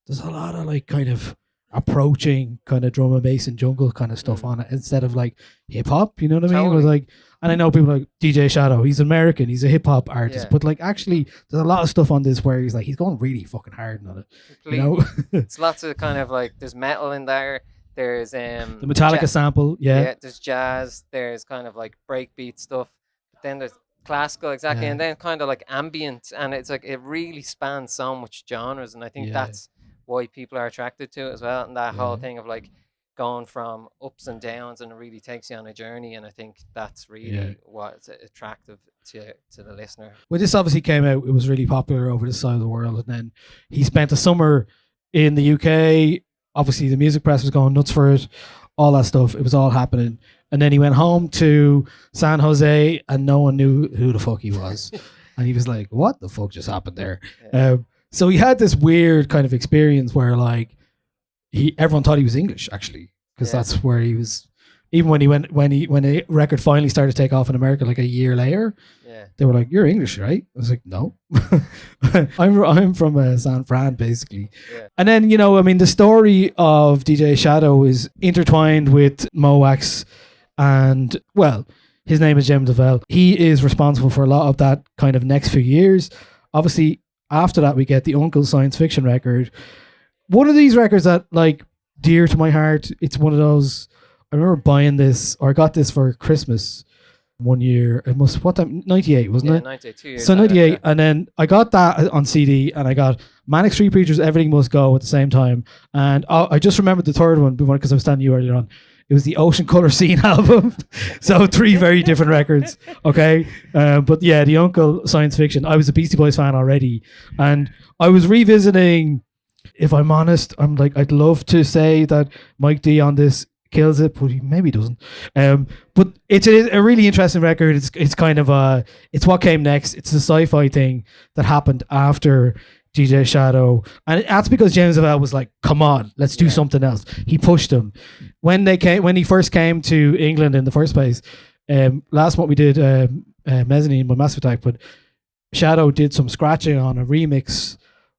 there's a lot of like kind of approaching kind of drum and bass and jungle kind of stuff on it, instead of like hip hop, you know what I mean? It was like, and I know people like DJ Shadow, he's American, he's a hip hop artist, but like, actually there's a lot of stuff on this where he's going really fucking hard on it. Completely. You know? It's lots of kind of like, there's metal in there, there's the Metallica sample, there's jazz, there's kind of like breakbeat stuff, but then there's classical, exactly, and then kind of like ambient, and it's like, it really spans so much genres, and I think that's why people are attracted to it as well, and that whole thing of like going from ups and downs, and it really takes you on a journey, and I think that's really what's attractive to the listener. Well, this obviously came out, it was really popular over this side of the world, and then he spent a summer in the UK. Obviously the music press was going nuts for it, all that stuff, it was all happening, and then he went home to San Jose and no one knew who the fuck he was. And he was like, what the fuck just happened there? So he had this weird kind of experience where like everyone thought he was English, actually, because that's where he was. Even when the record finally started to take off in America, like a year later, they were like, "You're English, right?" I was like, "No, I'm from San Fran, basically." And then I mean, the story of DJ Shadow is intertwined with Mowax, and well, his name is James Lavelle. He is responsible for a lot of that kind of next few years. Obviously, after that, we get the Uncle science fiction record. One of these records that like dear to my heart. It's one of those. I remember buying this, or I got this for Christmas one year. It must, what time? 98, wasn't it? 98, 2 years. So 98, and then I got that on CD, and I got Manic Street Preachers, Everything Must Go at the same time. And I just remembered the third one because I was telling you earlier on. It was the Ocean Color Scene album. So 3 very different records. Okay. But yeah, the Uncle science fiction. I was a Beastie Boys fan already. And I was revisiting, if I'm honest, I'm like, I'd love to say that Mike D on this kills it, but he maybe doesn't. But it's a really interesting record. It's kind of it's what came next. It's the sci-fi thing that happened after DJ Shadow, and that's because James Lavelle was like, "Come on, let's do something else." He pushed him when he first came to England in the first place. Last month we did Mezzanine by Massive Attack, but Shadow did some scratching on a remix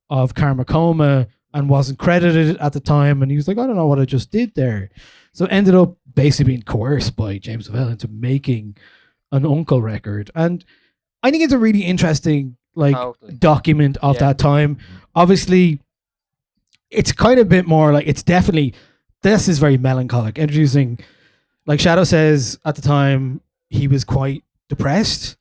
of Karma Coma and wasn't credited at the time, and he was like, "I don't know what I just did there." So ended up basically being coerced by James Lavelle into making an Uncle record, and I think it's a really interesting document of that time. Obviously, it's kind of a bit more like, it's definitely, this is very melancholic, introducing, like Shadow says at the time, he was quite depressed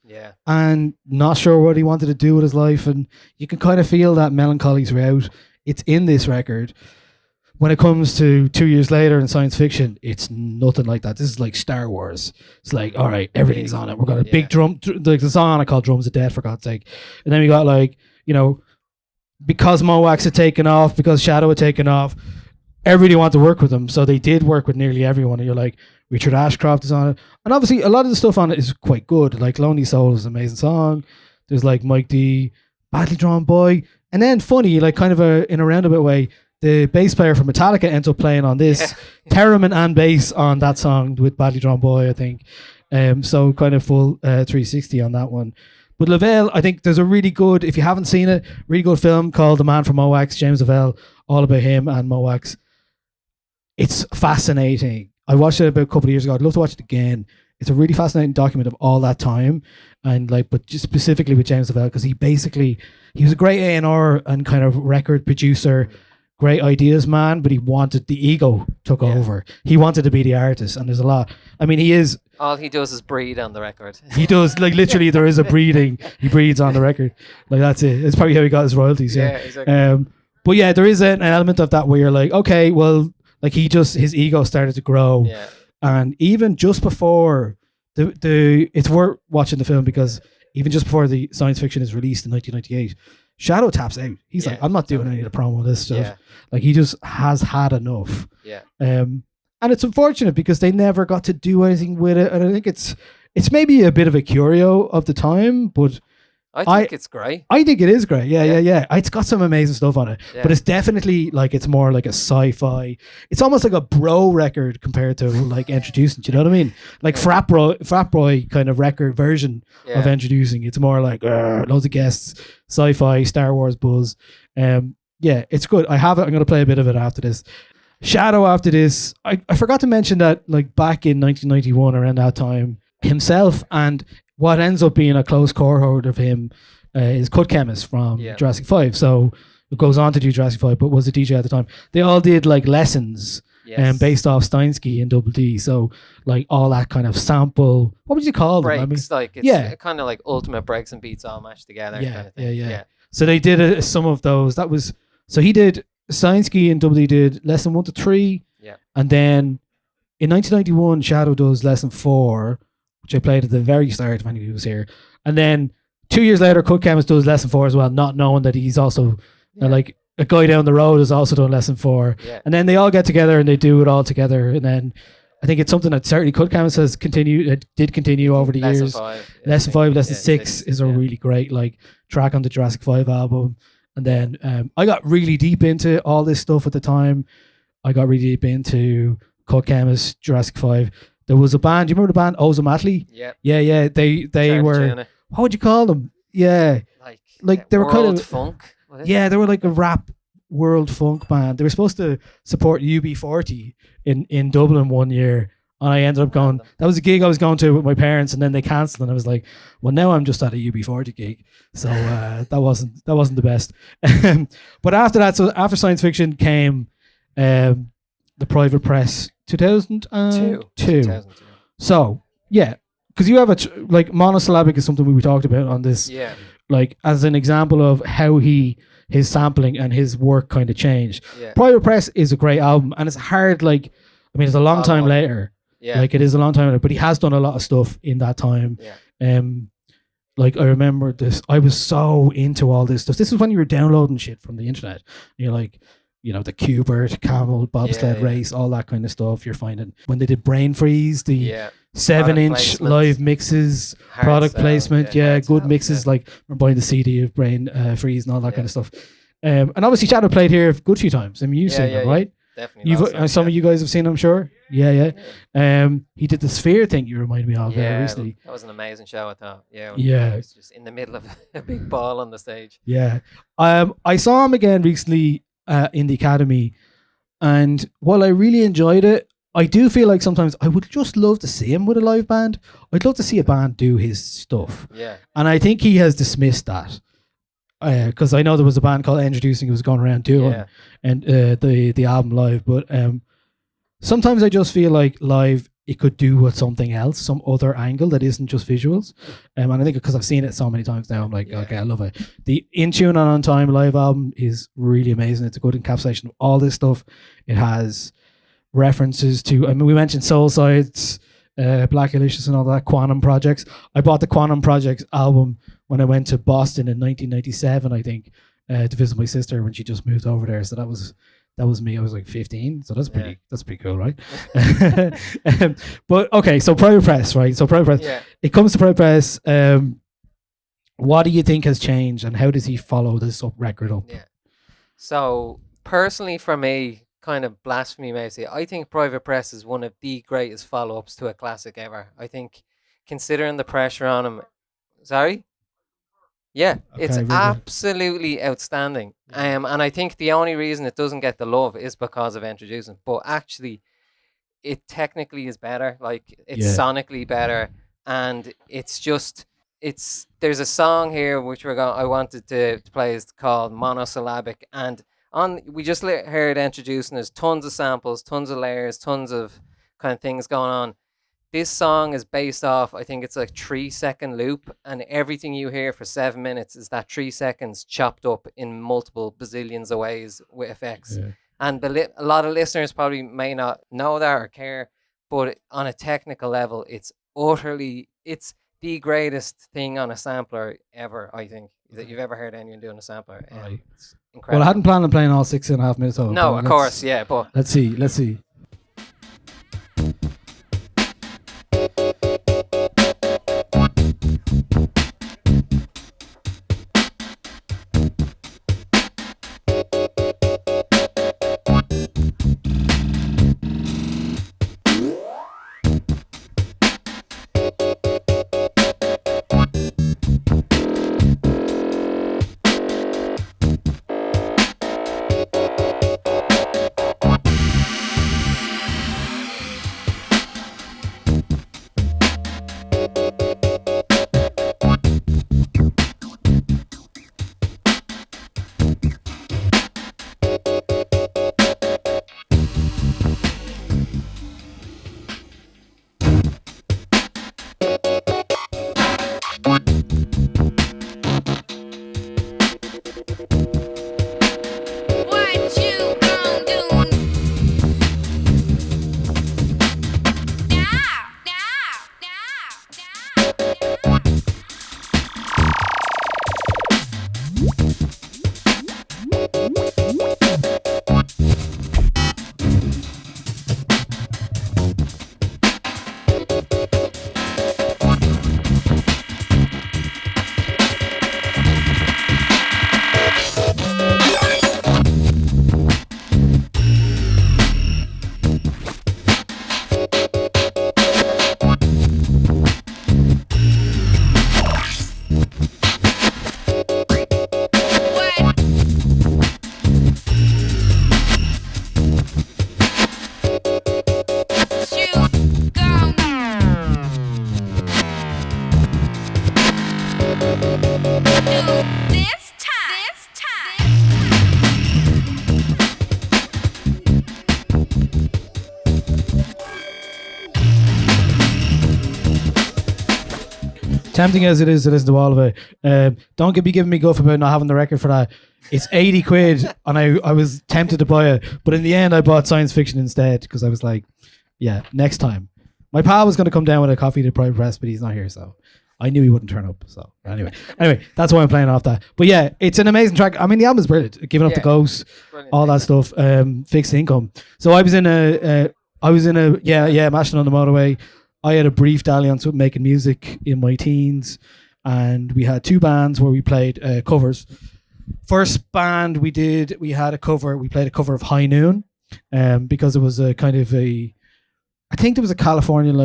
and not sure what he wanted to do with his life, and you can kind of feel that melancholy throughout. It's in this record. When it comes to 2 years later in science fiction, it's nothing like that. This is like Star Wars. It's like, all right, everything's on it. We've got a big drum, like the song on it called Drums of Death, for God's sake. And then we got like, because Mowax had taken off, because Shadow had taken off, everybody wanted to work with them. So they did work with nearly everyone. And you're like, Richard Ashcroft is on it. And obviously a lot of the stuff on it is quite good. Like Lonely Soul is an amazing song. There's like Mike D, Badly Drawn Boy. And then funny, like kind of in a roundabout way, the bass player from Metallica ends up playing on this, theremin and bass on that song with Badly Drawn Boy, I think. So kind of full 360 on that one. But Lavelle, I think there's a really good, if you haven't seen it, really good film called The Man from Mowax, James Lavelle, all about him and Mowax. It's fascinating. I watched it about a couple of years ago. I'd love to watch it again. it's a really fascinating document of all that time, and like, but just specifically with James Lavelle, because he was a great A&R and kind of record producer, great ideas man, but he wanted the ego took over. He wanted to be the artist, and there's a lot. I mean, all he does is breathe on the record. He does, like, literally there is a breathing. He breathes on the record. Like, that's it. It's probably how he got his royalties. Yeah, exactly. But yeah, there is an element of that where you're like, okay, well, like his ego started to grow. Yeah. And even just before the it's worth watching the film, because even just before the science fiction is released in 1998, Shadow taps out. He's like, I'm not doing any of the promo of this stuff. Yeah. Like, he just has had enough. Yeah. And it's unfortunate because they never got to do anything with it. And I think it's maybe a bit of a curio of the time, but I think it's great. I think it is great. Yeah. It's got some amazing stuff on it, but it's definitely like, it's more like a sci-fi. It's almost like a bro record compared to like Introducing. Do you know what I mean? Like frat boy kind of record version of Introducing. It's more like loads of guests, sci-fi, Star Wars buzz. Yeah, it's good. I have it. I'm going to play a bit of it after this. Shadow after this. I forgot to mention that, like, back in 1991 around that time, himself and what ends up being a close cohort of him is Cut Chemist from Jurassic 5. So it goes on to do Jurassic 5, but was a DJ at the time. They all did like lessons based off Steinsky and Double D. So like all that kind of sample, what would you call breaks, them? I mean, like it's kind of like ultimate breaks and beats all mashed together. Kind of thing. Yeah. So they did some of those. So he did Steinsky and Double D did lesson 1 to 3. Yeah. And then in 1991, Shadow does lesson 4, which I played at the very start when he was here. And then 2 years later, Cut Chemist does lesson 4 as well, not knowing that he's also like a guy down the road has also done lesson 4. Yeah. And then they all get together and they do it all together. And then I think it's something that certainly Cut Chemist has continued. It did continue over the years. Lesson 5, lesson 6 is a really great like track on the Jurassic 5 album. And then I got really deep into all this stuff at the time. I got really deep into Cut Chemist, Jurassic 5. There was a band. Do you remember the band Ozomatli? Yeah. Yeah. They were. What would you call them? Yeah. Like they were kind of funk. Yeah, they were like a rap world funk band. They were supposed to support UB40 in Dublin one year, and I ended up going. That was a gig I was going to with my parents, and then they cancelled. And I was like, well, now I'm just at a UB40 gig, so that wasn't the best. But after that, so after science fiction came, the Private Press 2002. So yeah, because you have like monosyllabic is something we talked about on this. Yeah. Like as an example of how his sampling and his work kind of changed. Yeah. Private Press is a great album, and it's hard. Like, I mean, it's a long time later. Yeah. Like it is a long time later, but he has done a lot of stuff in that time. Yeah. Like I remember this. I was so into all this stuff. This is when you were downloading shit from the internet. You're like, you know, the Cubert, Camel, Bobsled Race, all that kind of stuff. You're finding when they did Brain Freeze, the 7-inch live mixes, product placement, good mixes. Like we're buying the CD of Brain Freeze and all that kind of stuff. And obviously Shadow played here a good few times. I mean, you've seen him, right? Definitely. Some of you guys have seen him, sure. Yeah. He did the Sphere thing you reminded me of very recently. That was an amazing show, I thought. Yeah. It was just in the middle of a big ball on the stage. Yeah. I saw him again recently in the Academy, and while I really enjoyed it, I do feel like sometimes I would just love to see him with a live band. I'd love to see a band do his stuff. Yeah. And I think he has dismissed that. Because I know there was a band called Endtroducing who was going around doing and the album live, but sometimes I just feel like live it could do with something else, some other angle that isn't just visuals. And I think because I've seen it so many times now, I'm like, okay, I love it. The In Tune and On Time live album is really amazing. It's a good encapsulation of all this stuff. It has references to, I mean, we mentioned Soul Sides, Black Illusions and all that, Quantum Projects. I bought the Quantum Projects album when I went to Boston in 1997, I think, to visit my sister when she just moved over there. So that was me. I was like 15. So that's pretty cool, right? But okay, so Private Press, right? So Private Press. Yeah. It comes to Private Press. What do you think has changed, and how does he follow this record up? Yeah. So personally, for me, kind of blasphemy maybe, I think Private Press is one of the greatest follow-ups to a classic ever. I think, considering the pressure on him. Sorry. Yeah, okay, it's absolutely outstanding. And I think the only reason it doesn't get the love is because of Introducing. But actually, it technically is better. Like it's Yeah. sonically better, and it's just there's a song here which I wanted to play is called Monosyllabic, and we just heard introducing there's tons of samples, tons of layers, tons of kind of things going on. This song is based off, I think it's like 3 second loop, and everything you hear for 7 minutes is that 3 seconds chopped up in multiple bazillions of ways with effects. Yeah. And a lot of listeners probably may not know that or care, but on a technical level, it's the greatest thing on a sampler ever, I think, that you've ever heard anyone doing a sampler. Right. It's incredible. Well, I hadn't planned on playing all 6.5 minutes of it. No, but of course, yeah, but Let's see. Tempting as it is to listen to all of it, don't be giving me guff about not having the record for that. It's 80 quid, and I was tempted to buy it, but in the end I bought Science Fiction instead because I was like, yeah, next time. My pal was going to come down with a coffee to Private Press, but he's not here, so I knew he wouldn't turn up. So anyway, that's why I'm playing off that. But yeah, it's an amazing track. I mean, the album's brilliant. Giving Up the Ghost, all that stuff. Fixed Income. So I was in a mashing on the motorway. I had a brief dalliance with making music in my teens, and we had two bands where we played covers. First band we played a cover of High Noon, because it was a kind of I think there was a Californian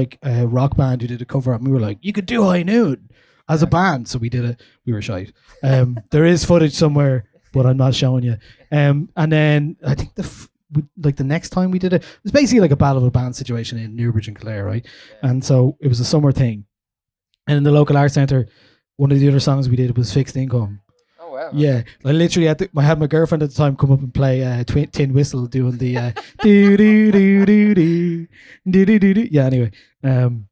rock band who did a cover, and we were like, you could do High Noon as a band, so we did it. We were shite. There is footage somewhere, but I'm not showing you. And then I think the next time we did it was basically like a battle of a band situation in Newbridge and Clare, right? Yeah. And so it was a summer thing, and in the local arts centre, one of the other songs we did was Fixed Income. Oh wow! Yeah, I literally I had my girlfriend at the time come up and play Tin Whistle doing the do do do do do do do do do. Yeah. Anyway,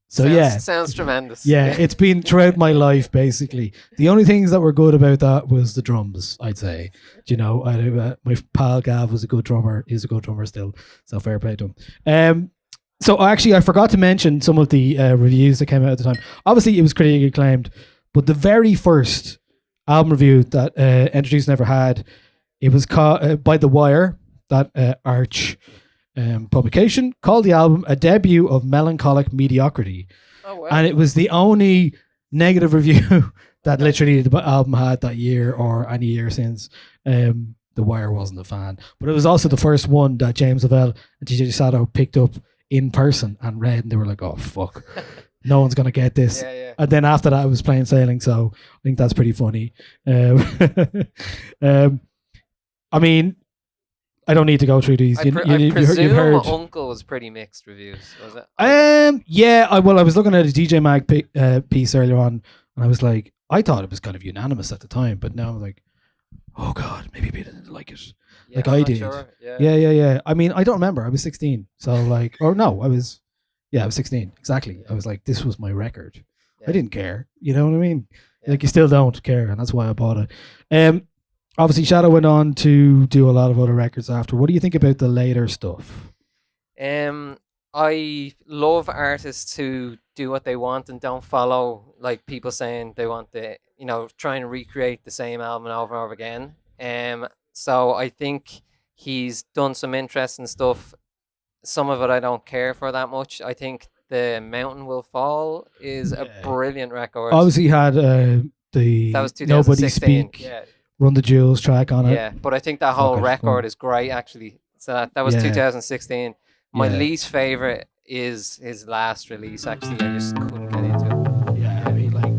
sounds tremendous. Yeah, it's been throughout my life basically. The only things that were good about that was the drums, I'd say. You know, my pal Gav was a good drummer. He's a good drummer still. So fair play to him. So actually, I forgot to mention some of the reviews that came out at the time. Obviously, it was critically acclaimed, but the very first album review that Endtroducing ever had, it was called by The Wire, that arch publication, called the album a debut of melancholic mediocrity. Oh, wow. And it was the only negative review that literally the album had that year or any year since. The Wire wasn't a fan, but it was also the first one that James Lavelle and DJ Shadow picked up in person and read, and they were like, oh fuck, no one's gonna get this. Yeah. And then after that, I was playing Sailing, so I think that's pretty funny. I mean, I don't need to go through these. I presume You've heard. Uncle was pretty mixed reviews, was it? Yeah. I was looking at a DJ Mag piece earlier on, and I was like, I thought it was kind of unanimous at the time, but now I'm like, oh god, maybe people didn't like it, Yeah, like I'm I not did. sure. Yeah. Yeah. I mean, I don't remember. I was 16, so like, or no, I was 16 exactly. I was like, this was my record. Yeah. I didn't care. You know what I mean? Yeah. Like, you still don't care, and that's why I bought it. Obviously, Shadow went on to do a lot of other records after. What do you think about the later stuff? I love artists who do what they want and don't follow like people saying they want to, try and recreate the same album over and over again. So I think he's done some interesting stuff. Some of it I don't care for that much. I think The Mountain Will Fall is a brilliant record. Obviously, he had that was Nobody 2016. Speak, Yeah. Run the Jewels track on it. Yeah, but I think that whole record is great, actually. So that was 2016. My least favorite is his last release, actually. I just couldn't get into it. Yeah, I mean, like,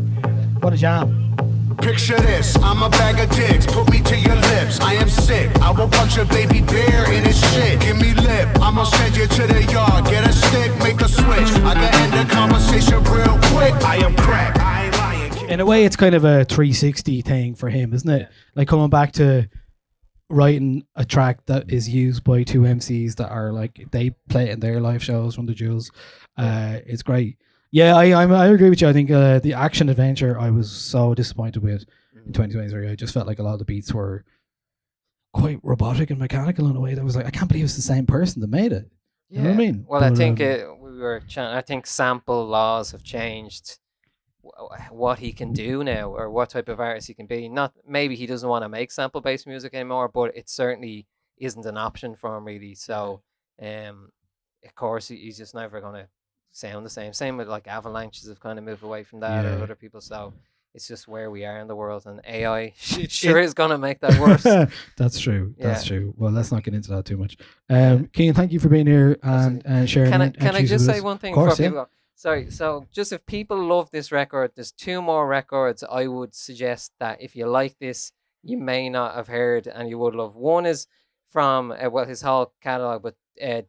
what a jam. Picture this, I'm a bag of dicks, put me to your lips. I am sick, I will punch a baby bear in his shit. Give me lip, I'ma send you to the yard. Get a stick, make a switch. I can end the conversation real quick. I am crack, I ain't lying. In a way, it's kind of a 360 thing for him, isn't it? Like, coming back to writing a track that is used by two MCs that are like, they play it in their live shows, Run the Jewels. It's great. Yeah, I agree with you. I think the action adventure I was so disappointed with in 2023. I just felt like a lot of the beats were quite robotic and mechanical in a way that was like, I can't believe it's the same person that made it. You know what I mean? Well, I think I think sample laws have changed what he can do now, or what type of artist he can be. Not maybe he doesn't want to make sample based music anymore, but it certainly isn't an option for him really. So, of course, he's just never going to sound the same. Same with like Avalanches have kind of moved away from that, or other people. So it's just where we are in the world, and AI is going to make that worse. That's true. That's true. Well, let's not get into that too much. Cian, thank you for being here and sharing. Can I just say one thing before people go? Sorry. So just if people love this record, there's two more records I would suggest that if you like this, you may not have heard and you would love. One is from his whole catalog, but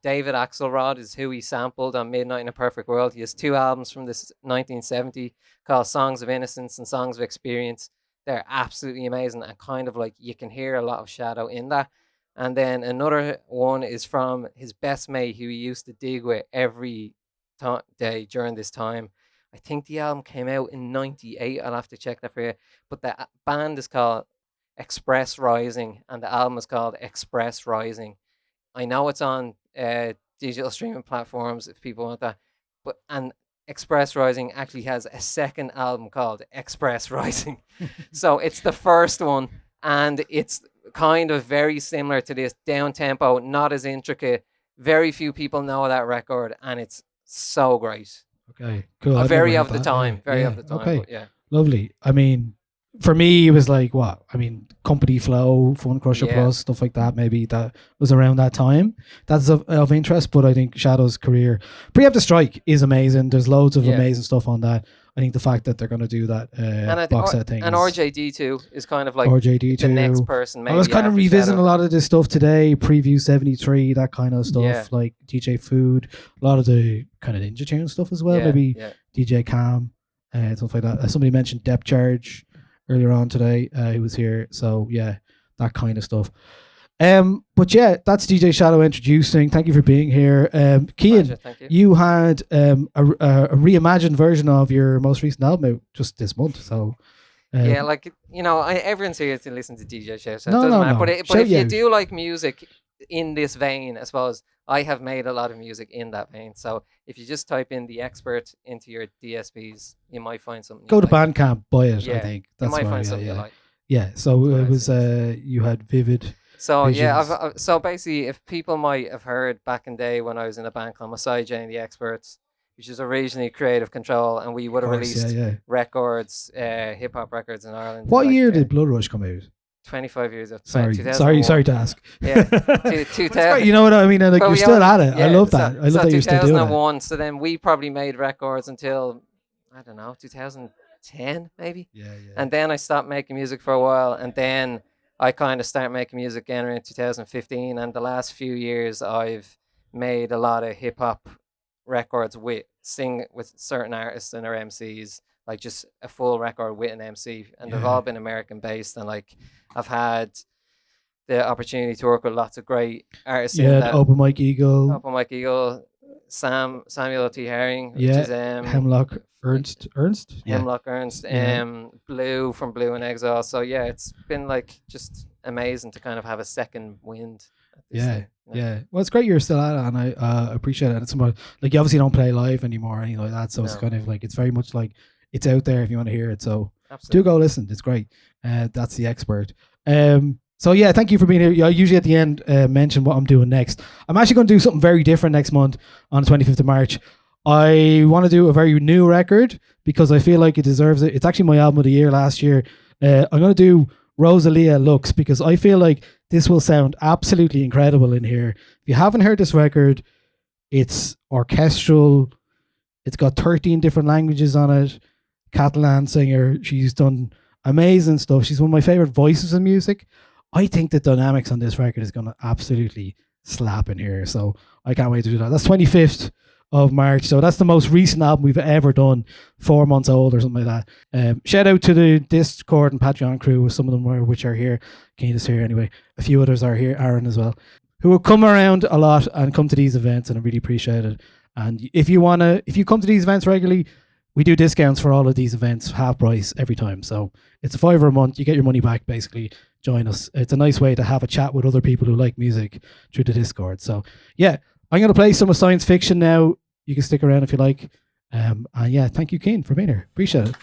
David Axelrod is who he sampled on Midnight in a Perfect World. He has two albums from this 1970 called Songs of Innocence and Songs of Experience. They're absolutely amazing, and kind of like you can hear a lot of Shadow in that. And then another one is from his best mate, who he used to dig with every day during this time. I think the album came out in 98. I'll have to check that for you. But the band is called Express Rising, and the album is called Express Rising. I know it's on digital streaming platforms if people want that, and Express Rising actually has a second album called Express Rising. So it's the first one, and it's kind of very similar to this, down tempo, not as intricate. Very few people know that record, and it's so great. Okay, cool. Very of the time. Very of the time. Okay, yeah. Lovely. I mean, for me, it was like, what? I mean, Company Flow, Fun Crusher Plus, stuff like that. Maybe that was around that time. That's of interest, but I think Shadow's career, Preempt to Strike, is amazing. There's loads of amazing stuff on that. I think the fact that they're going to do that box set thing. And RJD2 is kind of like RJD2. The next person. Maybe I was kind of revisiting a lot of this stuff today. Preview 73, that kind of stuff. Like DJ Food, a lot of the kind of Ninja Tune stuff as well. Maybe DJ Cam, stuff like that. Somebody mentioned Depth Charge earlier on today. He was here. So yeah, that kind of stuff. But yeah, that's DJ Shadow Endtroducing. Thank you for being here. Cian, you had a reimagined version of your most recent album out just this month. So like, everyone's here to listen to DJ Shadow, so it doesn't matter. But if you do like music in this vein, I suppose I have made a lot of music in that vein. So if you just type in The Expert into your DSPs, you might find something. Go to Bandcamp, buy it. I think that's you might find something you like. Yeah. So it was you had Vivid. So visions. So basically, if people might have heard back in the day when I was in a band called Messiah J and the Experts, which is originally Creative Control, and we would have released records, hip hop records in Ireland. What year did Blood Rush come out? 25 years after. Sorry to ask. Yeah, 2000. You know what I mean? Like, you're still at it. I love that. I love that you're still doing it. 2001. So then we probably made records until, I don't know, 2010 maybe. Yeah. And then I stopped making music for a while, and then I kind of started making music again around 2015, and the last few years I've made a lot of hip hop records with certain artists and their MCs, like just a full record with an MC, and they've all been American based, and like I've had the opportunity to work with lots of great artists. Yeah, Open Mike Eagle, Samuel T. Herring, which yeah, is Hemlock Ernst, Hemlock Ernst, Blue from Blue and Exile. So yeah, it's been like just amazing to kind of have a second wind. At this thing, you know? Yeah. Well, it's great you're still at it, and I appreciate it. It's somewhat, like, you obviously don't play live anymore or anything like that, so it's kind of like, it's very much like it's out there if you want to hear it. So do go listen. It's great. That's the expert. So yeah, thank you for being here. I usually at the end mention what I'm doing next. I'm actually going to do something very different next month on the 25th of March. I want to do a very new record because I feel like it deserves it. It's actually my album of the year last year. I'm going to do Rosalia Lux because I feel like this will sound absolutely incredible in here. If you haven't heard this record, it's orchestral. It's got 13 different languages on it. Catalan singer. She's done amazing stuff. She's one of my favorite voices in music. I think the dynamics on this record is going to absolutely slap in here. So I can't wait to do that. That's 25th of March. So that's the most recent album we've ever done, 4 months old or something like that. Shout out to the Discord and Patreon crew, some of them which are here. Kane is here anyway. A few others are here, Aaron as well, who will come around a lot and come to these events, and I really appreciate it. And if you come to these events regularly, we do discounts for all of these events, half price every time. So it's $5 a month. You get your money back, basically. Join us. It's a nice way to have a chat with other people who like music through the Discord. So yeah, I'm going to play some of science fiction now. You can stick around if you like. And yeah, thank you, Cian, for being here. Appreciate it.